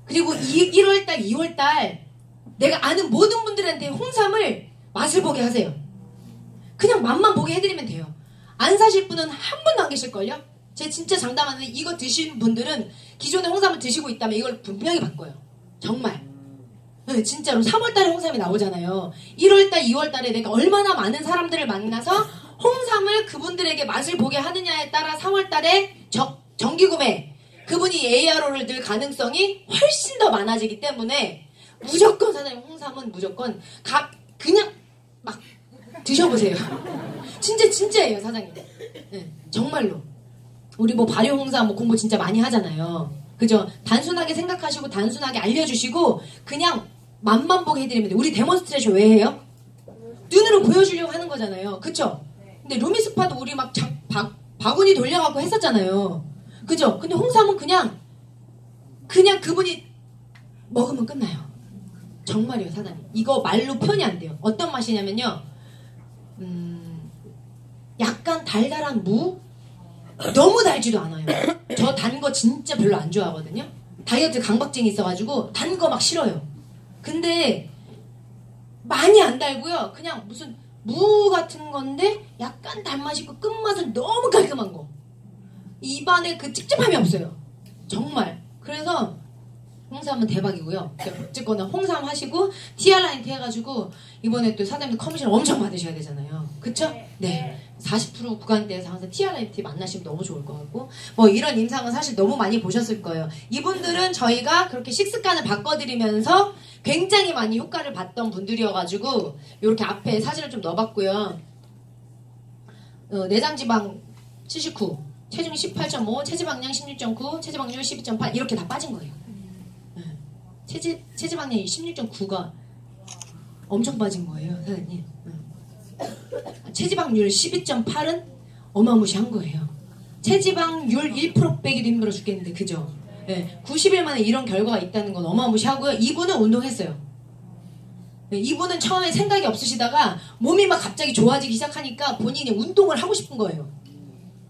A: 그리고 1월달 2월달 내가 아는 모든 분들한테 홍삼을 맛을 보게 하세요. 그냥 맛만 보게 해드리면 돼요. 안 사실 분은 한 분도 안 계실걸요? 제가 진짜 장담하는데 이거 드신 분들은 기존에 홍삼을 드시고 있다면 이걸 분명히 바꿔요. 정말. 네, 진짜로 3월달에 홍삼이 나오잖아요. 1월달, 2월달에 내가 얼마나 많은 사람들을 만나서 홍삼을 그분들에게 맛을 보게 하느냐에 따라 3월달에 정기구매 그분이 ARO를 늘 가능성이 훨씬 더 많아지기 때문에 무조건 사장님 홍삼은 무조건 그냥 막 드셔보세요. 진짜예요 사장님. 네, 정말로. 우리 뭐 발효 홍삼 뭐 공부 진짜 많이 하잖아요. 그죠? 단순하게 생각하시고 단순하게 알려주시고 그냥 맛만 보게 해드리면 돼요. 우리 데몬스트레이션 왜 해요? 눈으로 보여주려고 하는 거잖아요. 그쵸? 근데 루미스파도 우리 막 바구니 돌려갖고 했었잖아요. 그죠? 근데 홍삼은 그냥 그분이 먹으면 끝나요. 정말이에요 사장님. 이거 말로 표현이 안 돼요. 어떤 맛이냐면요. 약간 달달한 무? 너무 달지도 않아요. 저 단 거 진짜 별로 안 좋아하거든요. 다이어트 강박증이 있어가지고 단 거 막 싫어요. 근데 많이 안 달고요. 그냥 무슨 무 같은 건데 약간 단맛이 있고 끝맛은 너무 깔끔한 거. 입안에 그 찝찝함이 없어요. 정말. 그래서 홍삼은 대박이고요. 어쨌거나 홍삼 하시고 TR라이트 해가지고 이번에 또 사장님 커미션 엄청 받으셔야 되잖아요. 그쵸? 네. 40% 구간대에서 항상 TR라이트 만나시면 너무 좋을 것 같고 뭐 이런 임상은 사실 너무 많이 보셨을 거예요. 이분들은 저희가 그렇게 식습관을 바꿔드리면서 굉장히 많이 효과를 봤던 분들이어가지고 이렇게 앞에 사진을 좀 넣어봤고요. 내장지방 79, 체중 18.5, 체지방량 16.9, 체지방률 12.8 이렇게 다 빠진 거예요. 체지방량이 16.9가 엄청 빠진 거예요, 사장님. 체지방률 12.8은 어마무시한 거예요. 체지방률 1% 빼기도 힘들어 죽겠는데, 그죠? 네, 90일 만에 이런 결과가 있다는 건 어마무시하고요. 이분은 운동했어요. 네, 이분은 처음에 생각이 없으시다가 몸이 막 갑자기 좋아지기 시작하니까 본인이 운동을 하고 싶은 거예요.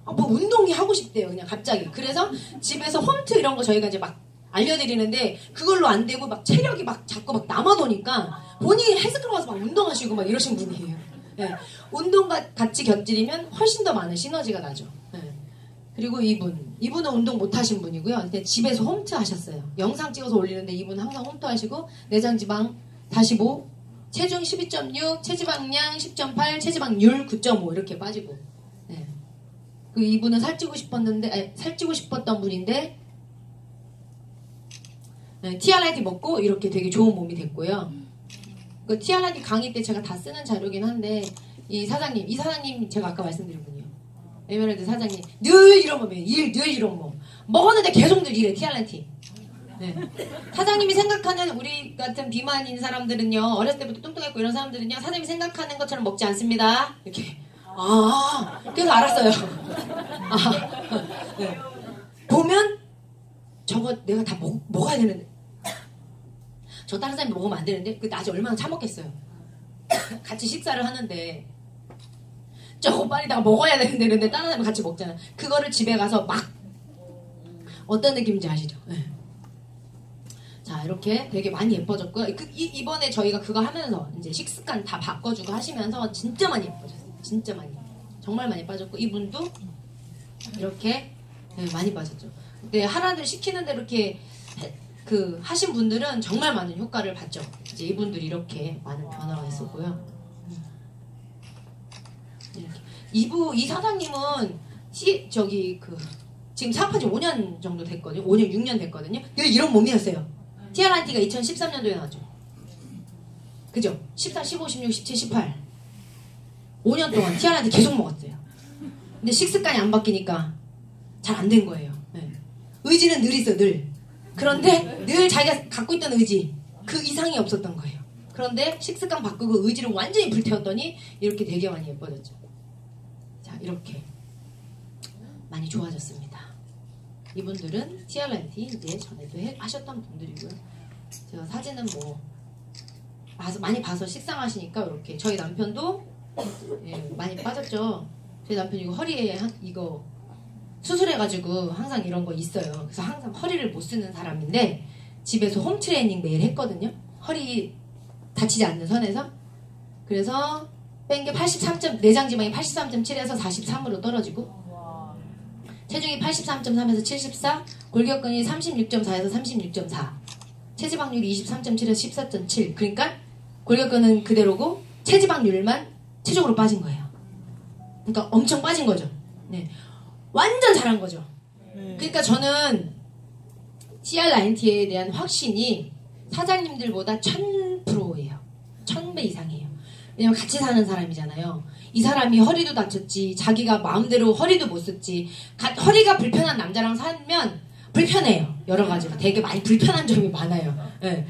A: 뭐 운동이 하고 싶대요, 그냥 갑자기. 그래서 집에서 홈트 이런 거 저희가 이제 막 알려드리는데 그걸로 안 되고 막 체력이 막 자꾸 막 남아도니까 본인이 헬스클럽 가서 막 운동하시고 막 이러신 분이에요. 네. 운동과 같이 곁들이면 훨씬 더 많은 시너지가 나죠. 네. 그리고 이분은 운동 못 하신 분이고요. 근데 집에서 홈트 하셨어요. 영상 찍어서 올리는데 이분은 항상 홈트 하시고 내장지방 45, 체중 12.6, 체지방량 10.8, 체지방률 9.5 이렇게 빠지고. 네. 그 이분은 살찌고 싶었는데, 아니, 살찌고 싶었던 분인데, 네, TRID 먹고 이렇게 되게 좋은 몸이 됐고요. 그 TRID 강의 때 제가 다 쓰는 자료긴 한데, 이 사장님 제가 아까 말씀드린 분이에요. 에메랄드 사장님 늘 이런 몸이에요. 늘 이런 몸. 먹었는데 계속 늘 이래 TRID. 네. 사장님이 생각하는 우리 같은 비만인 사람들은요, 어렸을 때부터 뚱뚱했고 이런 사람들은요, 사장님이 생각하는 것처럼 먹지 않습니다. 이렇게. 그래서 알았어요. 네. 보면 저거 내가 다 먹어야 되는데, 저 다른 사람이 먹으면 안 되는데, 그 낮에 얼마나 참았겠어요. 같이 식사를 하는데 저거 빨리 다 먹어야 되는데, 근데 다른 사람이 같이 먹잖아. 그거를 집에 가서 막, 어떤 느낌인지 아시죠? 네. 자, 이렇게 되게 많이 예뻐졌고요. 이번에 저희가 그거 하면서 이제 식습관 다 바꿔주고 하시면서 진짜 많이 예뻐졌어요. 진짜 많이. 정말 많이 빠졌고, 이분도 이렇게 네, 많이 빠졌죠. 근데 하라들 시키는 대로 이렇게 하신 분들은 정말 많은 효과를 봤죠. 이제 이분들이 이렇게 많은 변화가 있었고요. 이렇게. 이 사장님은 지금 사업한 지 5년 정도 됐거든요. 5년, 6년 됐거든요. 늘 이런 몸이었어요. TRID가 2013년도에 나왔죠. 그죠? 14, 15, 16, 17, 18. 5년 동안 TRID 계속 먹었어요. 근데 식습관이 안 바뀌니까 잘 안 된 거예요. 네. 의지는 늘 있어, 늘. 그런데 늘 자기가 갖고 있던 의지, 그 이상이 없었던 거예요. 그런데 식습관 바꾸고 의지를 완전히 불태웠더니 이렇게 되게 많이 예뻐졌죠. 자, 이렇게 많이 좋아졌습니다. 이분들은 TRID 이제 전에도 하셨던 분들이고요. 제가 사진은 많이 봐서 식상하시니까 이렇게. 저희 남편도 많이 빠졌죠. 저희 남편이 이거 허리에 이거 수술해가지고 항상 이런 거 있어요. 그래서 항상 허리를 못 쓰는 사람인데 집에서 홈트레이닝 매일 했거든요. 허리 다치지 않는 선에서. 그래서 뺀 게 내장 지방이 83.7에서 43으로 떨어지고, 체중이 83.3에서 74, 골격근이 36.4에서 36.4, 체지방률이 23.7에서 14.7. 그러니까 골격근은 그대로고 체지방률만 체중으로 빠진 거예요. 그러니까 엄청 빠진 거죠. 네. 완전 잘한 거죠. 그러니까 저는 TRID에 대한 확신이 사장님들보다 1000%예요. 1000배 이상이에요. 왜냐면 같이 사는 사람이잖아요. 이 사람이 허리도 다쳤지, 자기가 마음대로 허리도 못 썼지. 허리가 불편한 남자랑 살면 불편해요. 여러 가지로 되게 많이 불편한 점이 많아요. 네.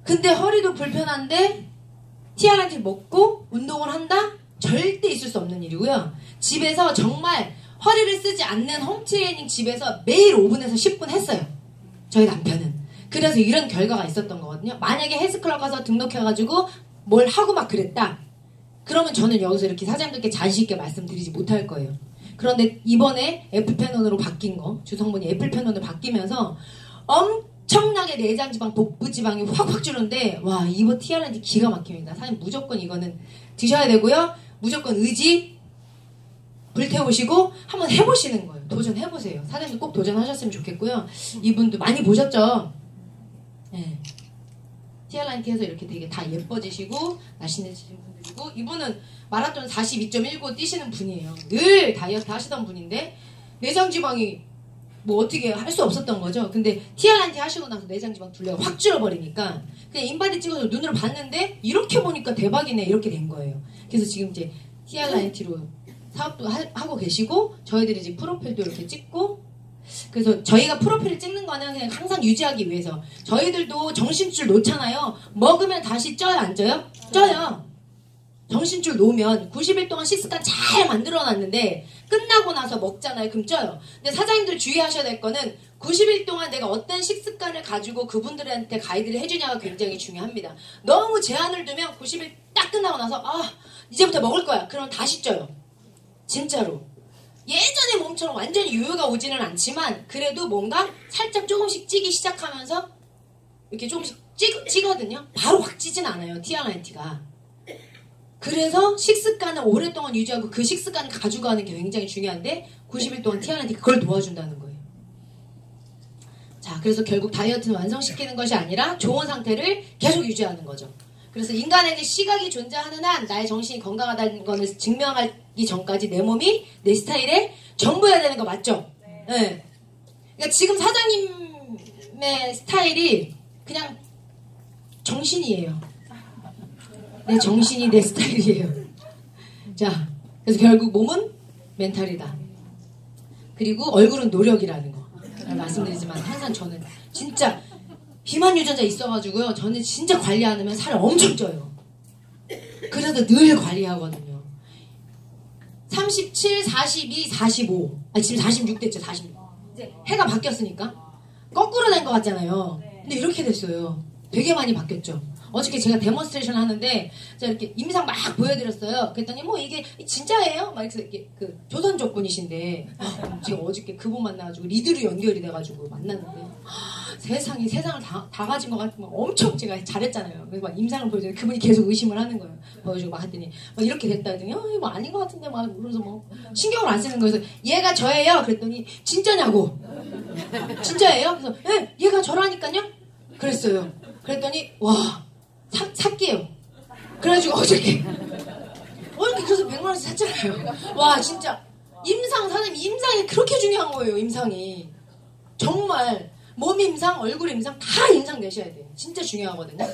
A: 근데 허리도 불편한데 TRID 먹고 운동을 한다? 절대 있을 수 없는 일이고요. 집에서 정말 허리를 쓰지 않는 홈트레이닝 집에서 매일 5분에서 10분 했어요. 저희 남편은. 그래서 이런 결과가 있었던 거거든요. 만약에 헬스클럽 가서 등록해가지고 뭘 하고 막 그랬다, 그러면 저는 여기서 이렇게 사장님들께 자신 있게 말씀드리지 못할 거예요. 그런데 이번에 에프페논으로 바뀐 거, 주성분이 에프페논으로 바뀌면서 엄청나게 내장지방, 복부지방이 확확 줄는데, 와, 이거 TRID 기가 막힙니다. 사장님 무조건 이거는 드셔야 되고요. 무조건 의지 불태우시고 한번 해보시는 거예요. 도전해보세요. 사장님 꼭 도전하셨으면 좋겠고요. 이분도 많이 보셨죠? 네. TRID에서 이렇게 되게 다 예뻐지시고 날씬해지신 분들이고, 이분은 마라톤 42.19 뛰시는 분이에요. 늘 다이어트 하시던 분인데 내장지방이 어떻게 할 수 없었던 거죠. 근데 TRID 하시고 나서 내장지방 둘레가 확 줄어버리니까 그냥 인바디 찍어서 눈으로 봤는데 이렇게 보니까 대박이네, 이렇게 된 거예요. 그래서 지금 이제 TRID로 사업도 하고 계시고, 저희들이 이제 프로필도 이렇게 찍고, 그래서 저희가 프로필을 찍는 거는 그냥 항상 유지하기 위해서. 저희들도 정신줄 놓잖아요. 먹으면 다시 쪄요, 안 쪄요? 쪄요. 정신줄 놓으면 90일 동안 식습관 잘 만들어놨는데 끝나고 나서 먹잖아요. 그럼 쪄요. 근데 사장님들 주의하셔야 될 거는 90일 동안 내가 어떤 식습관을 가지고 그분들한테 가이드를 해주냐가 굉장히 중요합니다. 너무 제한을 두면 90일 딱 끝나고 나서 이제부터 먹을 거야. 그러면 다시 쪄요. 진짜로. 예전의 몸처럼 완전히 요요가 오지는 않지만 그래도 뭔가 살짝 조금씩 찌기 시작하면서 이렇게 조금씩 찌거든요. 바로 확 찌진 않아요, TRID가. 그래서 식습관을 오랫동안 유지하고 그 식습관을 가지고 가는 게 굉장히 중요한데 90일 동안 TRID가 그걸 도와준다는 거예요. 자, 그래서 결국 다이어트는 완성시키는 것이 아니라 좋은 상태를 계속 유지하는 거죠. 그래서 인간에게 시각이 존재하는 한 나의 정신이 건강하다는 것을 증명하기 전까지 내 몸이 내 스타일에 전부여야 되는 거 맞죠? 네. 그러니까 지금 사장님의 스타일이 그냥 정신이에요. 내 정신이 내 스타일이에요. 자, 그래서 결국 몸은 멘탈이다. 그리고 얼굴은 노력이라는 거 말씀드리지만 항상 저는 진짜 비만 유전자 있어가지고요. 저는 진짜 관리 안 하면 살을 엄청 쪄요. 그래도 늘 관리하거든요. 37, 42, 45. 지금 46 됐죠. 46. 이제 해가 바뀌었으니까 거꾸로 된 것 같잖아요. 근데 이렇게 됐어요. 되게 많이 바뀌었죠. 어저께 제가 데몬스트레이션 하는데 제가 이렇게 임상 막 보여드렸어요. 그랬더니 뭐 이게 진짜예요? 막 이렇게 그 조선족 분이신데 제가 어저께 그분 만나가지고 리드로 연결이 돼가지고 만났는데 세상에 세상을 다 가진 것 같은 거 엄청 제가 잘했잖아요. 그래서 막 임상을 보여주는데 그분이 계속 의심을 하는 거예요. 보여주고 막 했더니 막 이렇게 됐다 했더니 뭐 아닌 것 같은데 막 그러면서 뭐 신경을 안 쓰는 거예요. 그래서 얘가 저예요. 그랬더니 진짜냐고. 진짜예요? 그래서 예, 얘가 저라니까요. 그랬어요. 그랬더니 와 샀게요. 그래가지고 어저께 그래서 100만 원씩 샀잖아요. 와 진짜 사장님 임상이 그렇게 중요한 거예요. 임상이 정말 몸 임상, 얼굴 임상 다 임상 내셔야 돼요. 진짜 중요하거든요.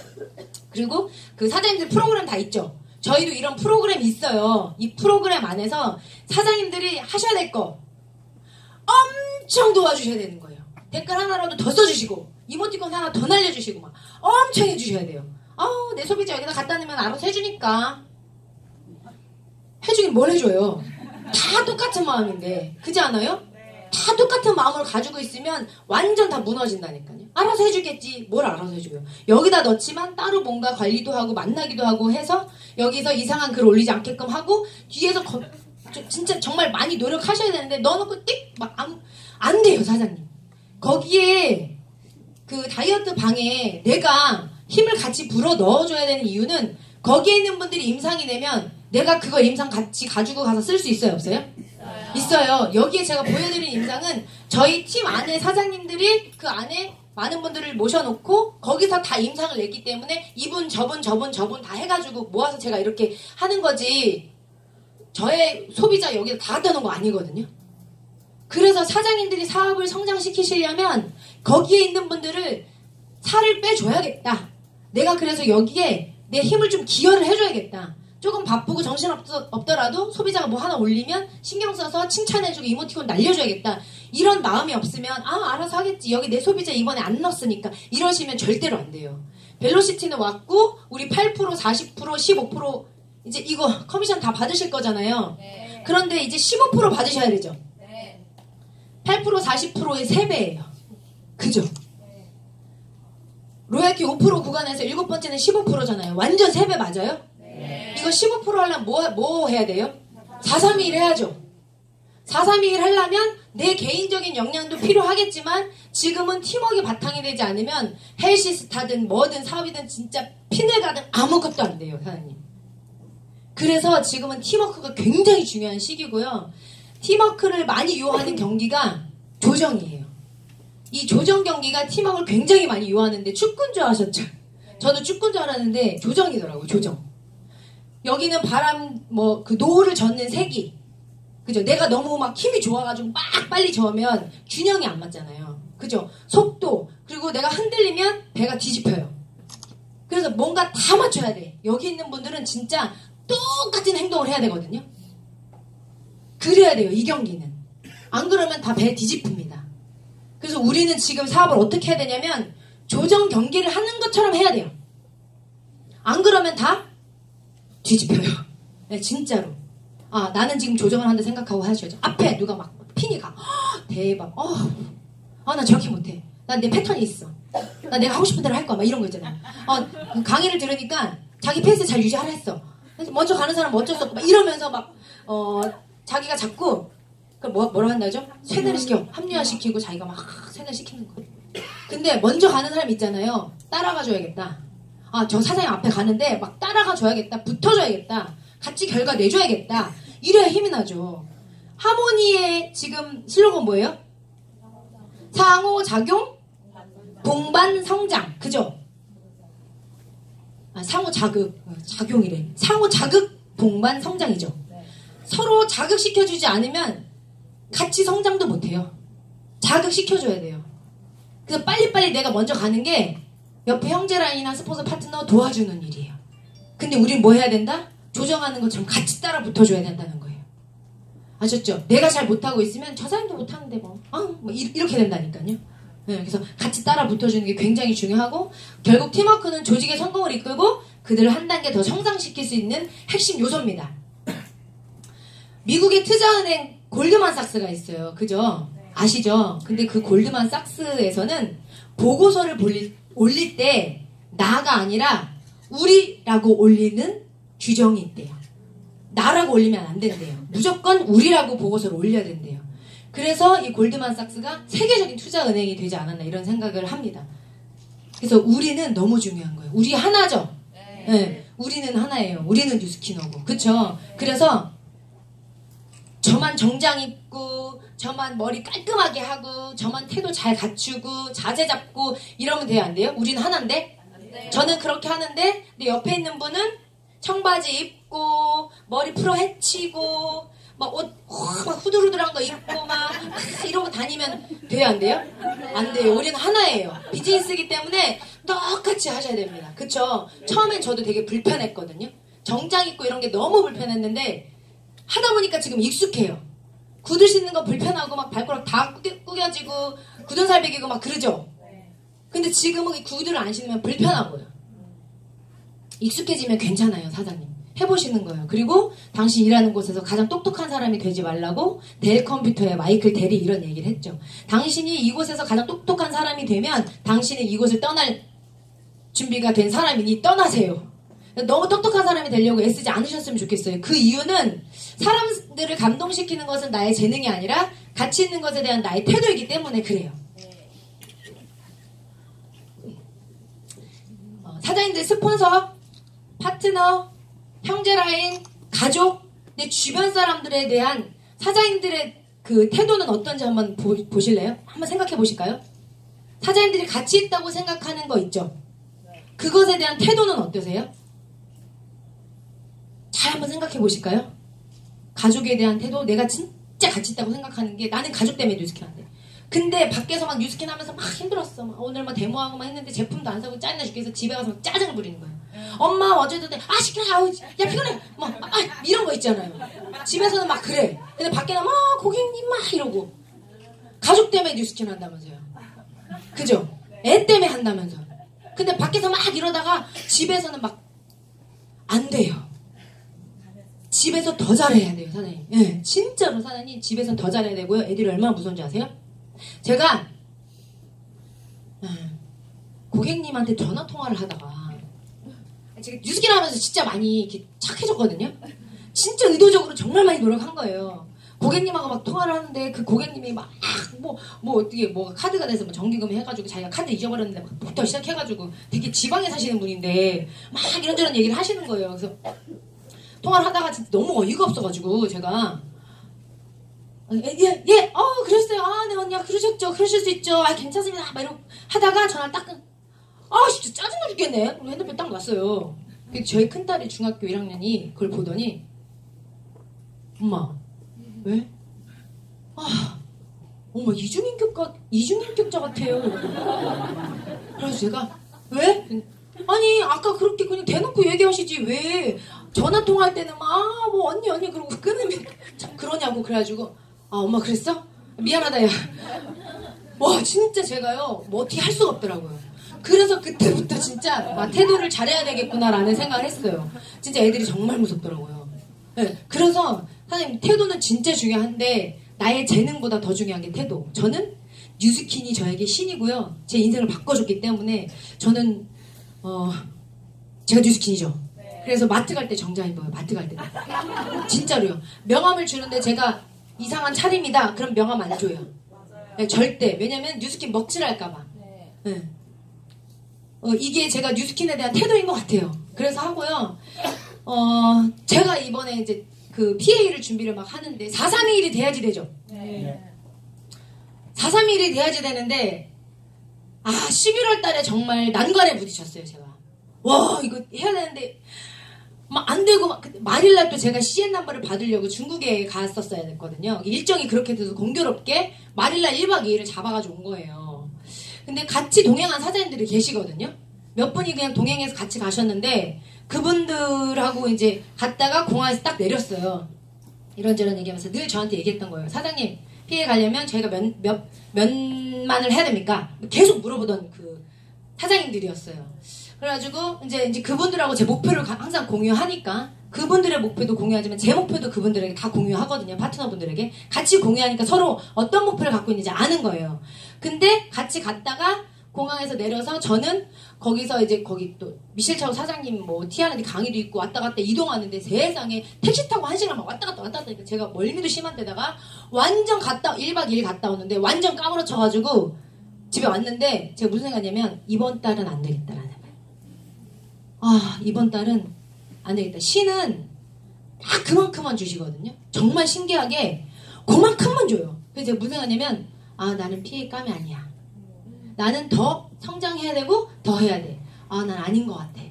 A: 그리고 그 사장님들 프로그램 다 있죠. 저희도 이런 프로그램 있어요. 이 프로그램 안에서 사장님들이 하셔야 될 거 엄청 도와주셔야 되는 거예요. 댓글 하나라도 더 써주시고 이모티콘 하나 더 날려주시고 막 엄청 해주셔야 돼요. 내 소비자 여기다 갖다 놓으면 알아서 해주니까. 해주긴 뭘 해줘요. 다 똑같은 마음인데 그렇지 않아요? 다 똑같은 마음을 가지고 있으면 완전 다 무너진다니까요. 알아서 해주겠지. 뭘 알아서 해줘요. 여기다 넣지만 따로 뭔가 관리도 하고 만나기도 하고 해서 여기서 이상한 글 올리지 않게끔 하고 뒤에서 진짜 정말 많이 노력하셔야 되는데 넣어놓고 띡 막 안 돼요. 사장님. 거기에 그 다이어트 방에 내가 힘을 같이 불어 넣어줘야 되는 이유는 거기에 있는 분들이 임상이 되면 내가 그거 임상 같이 가지고 가서 쓸 수 있어요? 없어요? 있어요. 여기에 제가 보여드린 임상은 저희 팀 안에 사장님들이 그 안에 많은 분들을 모셔놓고 거기서 다 임상을 냈기 때문에 이분 저분 다 해가지고 모아서 제가 이렇게 하는 거지 저의 소비자 여기다 다 갖다 놓은 거 아니거든요. 그래서 사장님들이 사업을 성장시키시려면 거기에 있는 분들을 살을 빼줘야겠다. 내가 그래서 여기에 내 힘을 좀 기여를 해줘야겠다. 조금 바쁘고 정신없더라도 소비자가 뭐 하나 올리면 신경 써서 칭찬해주고 이모티콘 날려줘야겠다. 이런 마음이 없으면 알아서 하겠지. 여기 내 소비자 이번에 안 넣었으니까. 이러시면 절대로 안 돼요. 벨로시티는 왔고 우리 8%, 40%, 15% 이제 이거 커미션 다 받으실 거잖아요. 네. 그런데 이제 15% 받으셔야 되죠. 네. 8%, 40%의 3배예요. 그죠? 네. 로얄티 5% 구간에서 7번째는 15%잖아요. 완전 3배 맞아요? 네. 이거 15% 하려면 뭐 해야 돼요? 4-3-2-1 해야죠. 4-3-2-1 하려면 내 개인적인 역량도 필요하겠지만 지금은 팀워크가 바탕이 되지 않으면 헬시스타든 뭐든 사업이든 진짜 핀을 가든 아무것도 안 돼요. 사장님. 그래서 지금은 팀워크가 굉장히 중요한 시기고요. 팀워크를 많이 요하는 경기가 조정이에요. 이 조정 경기가 팀워크를 굉장히 많이 요하는데 축구인 줄 아셨죠? 저도 축구인 줄 알았는데 조정이더라고요. 조정. 여기는 바람 그 노를 젓는 세기. 그죠? 내가 너무 막 힘이 좋아가지고 막 빨리 저으면 균형이 안 맞잖아요. 그죠? 속도 그리고 내가 흔들리면 배가 뒤집혀요. 그래서 뭔가 다 맞춰야 돼. 여기 있는 분들은 진짜 똑같은 행동을 해야 되거든요. 그래야 돼요. 이 경기는. 안 그러면 다 배 뒤집힙니다. 그래서 우리는 지금 사업을 어떻게 해야 되냐면 조정 경기를 하는 것처럼 해야 돼요. 안 그러면 다 뒤집혀요. 네, 진짜로. 나는 지금 조정을 한다 생각하고 하셔야죠. 앞에 누가 막 핀이 가. 대박. 나 저렇게 못해. 난 내 패턴이 있어. 나 내가 하고 싶은 대로 할 거야. 막 이런 거 있잖아요. 강의를 들으니까 자기 페이스 잘 유지하라 했어. 먼저 가는 사람 어쩔 수 없고 막 이러면서 막 자기가 자꾸 뭐라 한다죠? 세뇌를 시켜. 합리화시키고 자기가 막 세뇌시키는 거예요. 근데 먼저 가는 사람 있잖아요. 따라가 줘야겠다. 저 사장님 앞에 가는데 막 따라가 줘야겠다. 붙어줘야겠다. 같이 결과 내줘야겠다. 이래야 힘이 나죠. 하모니의 지금 슬로건 뭐예요? 상호작용, 동반 성장. 그죠? 상호 자극, 작용이래. 상호 자극 동반 성장이죠. 서로 자극시켜주지 않으면 같이 성장도 못해요. 자극시켜줘야 돼요. 그래서 빨리빨리 내가 먼저 가는 게 옆에 형제라인이나 스폰서 파트너 도와주는 일이에요. 근데 우린 뭐 해야 된다? 조정하는 것처럼 같이 따라 붙어줘야 된다는 거예요. 아셨죠? 내가 잘 못하고 있으면 저 사람도 못하는데 뭐 이렇게 된다니까요. 네, 그래서 같이 따라 붙어주는 게 굉장히 중요하고 결국 팀워크는 조직의 성공을 이끌고 그들을 한 단계 더 성장시킬 수 있는 핵심 요소입니다. 미국의 투자은행 골드만삭스가 있어요. 그죠? 아시죠? 근데 그 골드만삭스에서는 보고서를 올릴 때 나가 아니라 우리라고 올리는 규정이 있대요. 나라고 올리면 안 된대요. 무조건 우리라고 보고서를 올려야 된대요. 그래서 이 골드만삭스가 세계적인 투자은행이 되지 않았나 이런 생각을 합니다. 그래서 우리는 너무 중요한 거예요. 우리 하나죠? 네. 우리는 하나예요. 우리는 뉴스키너고. 그쵸? 그래서 저만 정장 입고 저만 머리 깔끔하게 하고 저만 태도 잘 갖추고 자세 잡고 이러면 돼요? 안 돼요? 우리는 하나인데? 저는 그렇게 하는데 내 옆에 있는 분은 청바지 입고 머리 풀어 헤치고 막 옷 막 후두루두란 거 입고 막 이러고 다니면 돼요? 안 돼요? 안 돼요. 우리는 하나예요. 비즈니스이기 때문에 똑같이 하셔야 됩니다. 그쵸? 처음엔 저도 되게 불편했거든요. 정장 입고 이런 게 너무 불편했는데 하다 보니까 지금 익숙해요. 구두 신는 거 불편하고 막 발가락 다 구겨지고 굳은 살 베기고 막 그러죠? 근데 지금은 구두를 안 신으면 불편하고요. 익숙해지면 괜찮아요, 사장님. 해보시는 거예요. 그리고 당신 일하는 곳에서 가장 똑똑한 사람이 되지 말라고 델 컴퓨터의 마이클 델이 이런 얘기를 했죠. 당신이 이곳에서 가장 똑똑한 사람이 되면 당신은 이곳을 떠날 준비가 된 사람이니 떠나세요. 너무 똑똑한 사람이 되려고 애쓰지 않으셨으면 좋겠어요. 그 이유는 사람들을 감동시키는 것은 나의 재능이 아니라 가치 있는 것에 대한 나의 태도이기 때문에 그래요. 사장님들 스폰서, 파트너, 형제라인, 가족, 내 주변 사람들에 대한 사장님들의 그 태도는 어떤지 한번 보실래요? 한번 생각해 보실까요? 사장님들이 가치 있다고 생각하는 거 있죠? 그것에 대한 태도는 어떠세요? 잘 한번 생각해 보실까요? 가족에 대한 태도, 내가 진짜 가치 있다고 생각하는 게 나는 가족 때문에 뉴스킨 한대. 근데 밖에서 막 뉴스킨 하면서 막 힘들었어. 막 오늘 막 데모하고 막 했는데 제품도 안 사고 짜증나 죽겠어. 집에 가서 막 짜증을 부리는 거예요. 엄마 어제도 시끄러. 아우 야 피곤해. 막 이런 거 있잖아요. 집에서는 막 그래. 근데 밖에는 막 고객님 막 이러고. 가족 때문에 뉴스킨 한다면서요. 그죠? 애 때문에 한다면서. 근데 밖에서 막 이러다가 집에서는 막 안 돼요. 집에서 더 잘해야 돼요, 사장님. 네, 진짜로 사장님 집에서 더 잘해야 되고요. 애들이 얼마나 무서운지 아세요? 제가 고객님한테 전화 통화를 하다가 제가 뉴스킨 하면서 진짜 많이 이렇게 착해졌거든요. 진짜 의도적으로 정말 많이 노력한 거예요. 고객님하고 막 통화를 하는데 그 고객님이 막 어떻게 뭐가 카드가 돼서 뭐 정기금 해가지고 자기가 카드 잊어버렸는데 막부터 시작해가지고 되게 지방에 사시는 분인데 막 이런저런 얘기를 하시는 거예요. 그래서 통화를 하다가 진짜 너무 어이가 없어가지고 제가 그러셨어요. 네 언니야 그러셨죠. 그러실 수 있죠. 괜찮습니다. 막 이러고 하다가 전화를 딱 진짜 짜증나 죽겠네. 핸드폰 딱 놨어요. 저희 큰딸이 중학교 1학년이 그걸 보더니 엄마 왜? 엄마 이중인격자 같아요. 그래서 제가 왜? 아니 아까 그렇게 그냥 대놓고 얘기하시지 왜 전화 통화할 때는 막 뭐 언니 그러고 끊으면 참 그러냐고. 그래가지고 엄마 그랬어? 미안하다 야. 와 진짜 제가요 뭐 어떻게 할 수가 없더라고요. 그래서 그때부터 진짜 태도를 잘해야 되겠구나라는 생각을 했어요. 진짜 애들이 정말 무섭더라고요. 네, 그래서 사장님 태도는 진짜 중요한데 나의 재능보다 더 중요한 게 태도. 저는 뉴스킨이 저에게 신이고요. 제 인생을 바꿔줬기 때문에 저는 제가 뉴스킨이죠. 그래서 마트 갈 때 정장 입어요. 마트 갈 때. 진짜로요. 명함을 주는데 제가 이상한 차림이다. 그럼 명함 안 줘요. 네, 절대. 왜냐면 뉴스킨 먹칠할까봐. 네. 이게 제가 뉴스킨에 대한 태도인 것 같아요. 그래서 하고요. 제가 이번에 이제 그 PA를 준비를 막 하는데 431이 돼야지 되죠. 431이 돼야지 되는데 11월 달에 정말 난관에 부딪혔어요. 제가 와 이거 해야 되는데 막 안 되고 막 말일날 또 제가 CN 넘버를 받으려고 중국에 갔었어야 됐거든요. 일정이 그렇게 돼서 공교롭게 말일날 1박 2일을 잡아가지고 온 거예요. 근데 같이 동행한 사장님들이 계시거든요. 몇 분이 그냥 동행해서 같이 가셨는데 그분들하고 이제 갔다가 공항에서 딱 내렸어요. 이런저런 얘기하면서 늘 저한테 얘기했던 거예요. 사장님 피해 가려면 저희가 몇만을 해야 됩니까? 계속 물어보던 그 사장님들이었어요. 그래가지고 이제 그분들하고 제 목표를 항상 공유하니까 그분들의 목표도 공유하지만 제 목표도 그분들에게 다 공유하거든요. 파트너분들에게 같이 공유하니까 서로 어떤 목표를 갖고 있는지 아는 거예요. 근데 같이 갔다가 공항에서 내려서 저는 거기서 이제 거기 또 미실차우 사장님 뭐 티아나디 강의도 있고 왔다 갔다 이동하는데 세상에 택시 타고 1시간 막 왔다 갔다 하니까 제가 멀미도 심한 데다가 완전 1박 2일 갔다 오는데 완전 까무러쳐가지고 집에 왔는데 제가 무슨 생각이냐면 이번 달은 안 되겠다라는 거예요. 아 이번 달은 안 되겠다. 신은 딱 그만큼만 주시거든요. 정말 신기하게 그만큼만 줘요. 그래서 제가 무슨 생각이냐면 아 나는 피해감이 아니야. 나는 더 성장해야 되고 더 해야 돼. 아, 난 아닌 것 같아.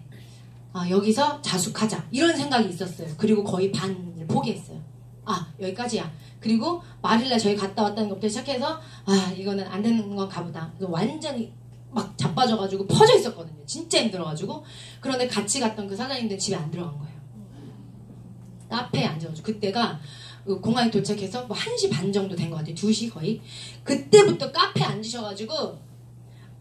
A: 아, 여기서 자숙하자. 이런 생각이 있었어요. 그리고 거의 반을 포기했어요. 아, 여기까지야. 그리고 말일날 저희 갔다 왔다는 것부터 시작해서 아, 이거는 안 되는 건가 보다. 완전히 막 자빠져가지고 퍼져 있었거든요. 진짜 힘들어가지고. 그런데 같이 갔던 그 사장님들은 집에 안 들어간 거예요. 카페에 앉아가지고. 그때가 공항에 도착해서 뭐 1시 반 정도 된 것 같아요. 2시 거의. 그때부터 카페에 앉으셔가지고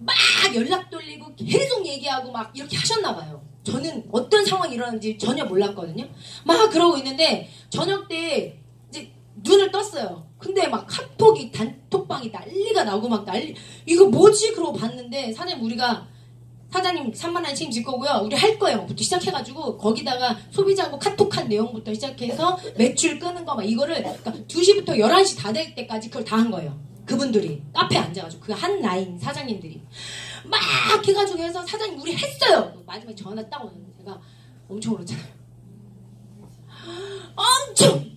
A: 막 연락 돌리고 계속 얘기하고 막 이렇게 하셨나 봐요. 저는 어떤 상황이 일어나는지 전혀 몰랐거든요. 막 그러고 있는데 저녁 때 이제 눈을 떴어요. 근데 막 카톡이 단톡방이 난리가 나고 막 이거 뭐지? 그러고 봤는데 사장님 3만원 책임질 거고요. 우리 할 거예요. 부터 시작해가지고 거기다가 소비자하고 카톡한 내용부터 시작해서 매출 끄는 거 막 이거를 그러니까 2시부터 11시 다 될 때까지 그걸 다 한 거예요. 그분들이 카페에 앉아가지고 그 한 라인 사장님들이 막 해가지고 해서 사장님 우리 했어요. 마지막에 전화 딱 오는데 제가 엄청 울었잖아요. 엄청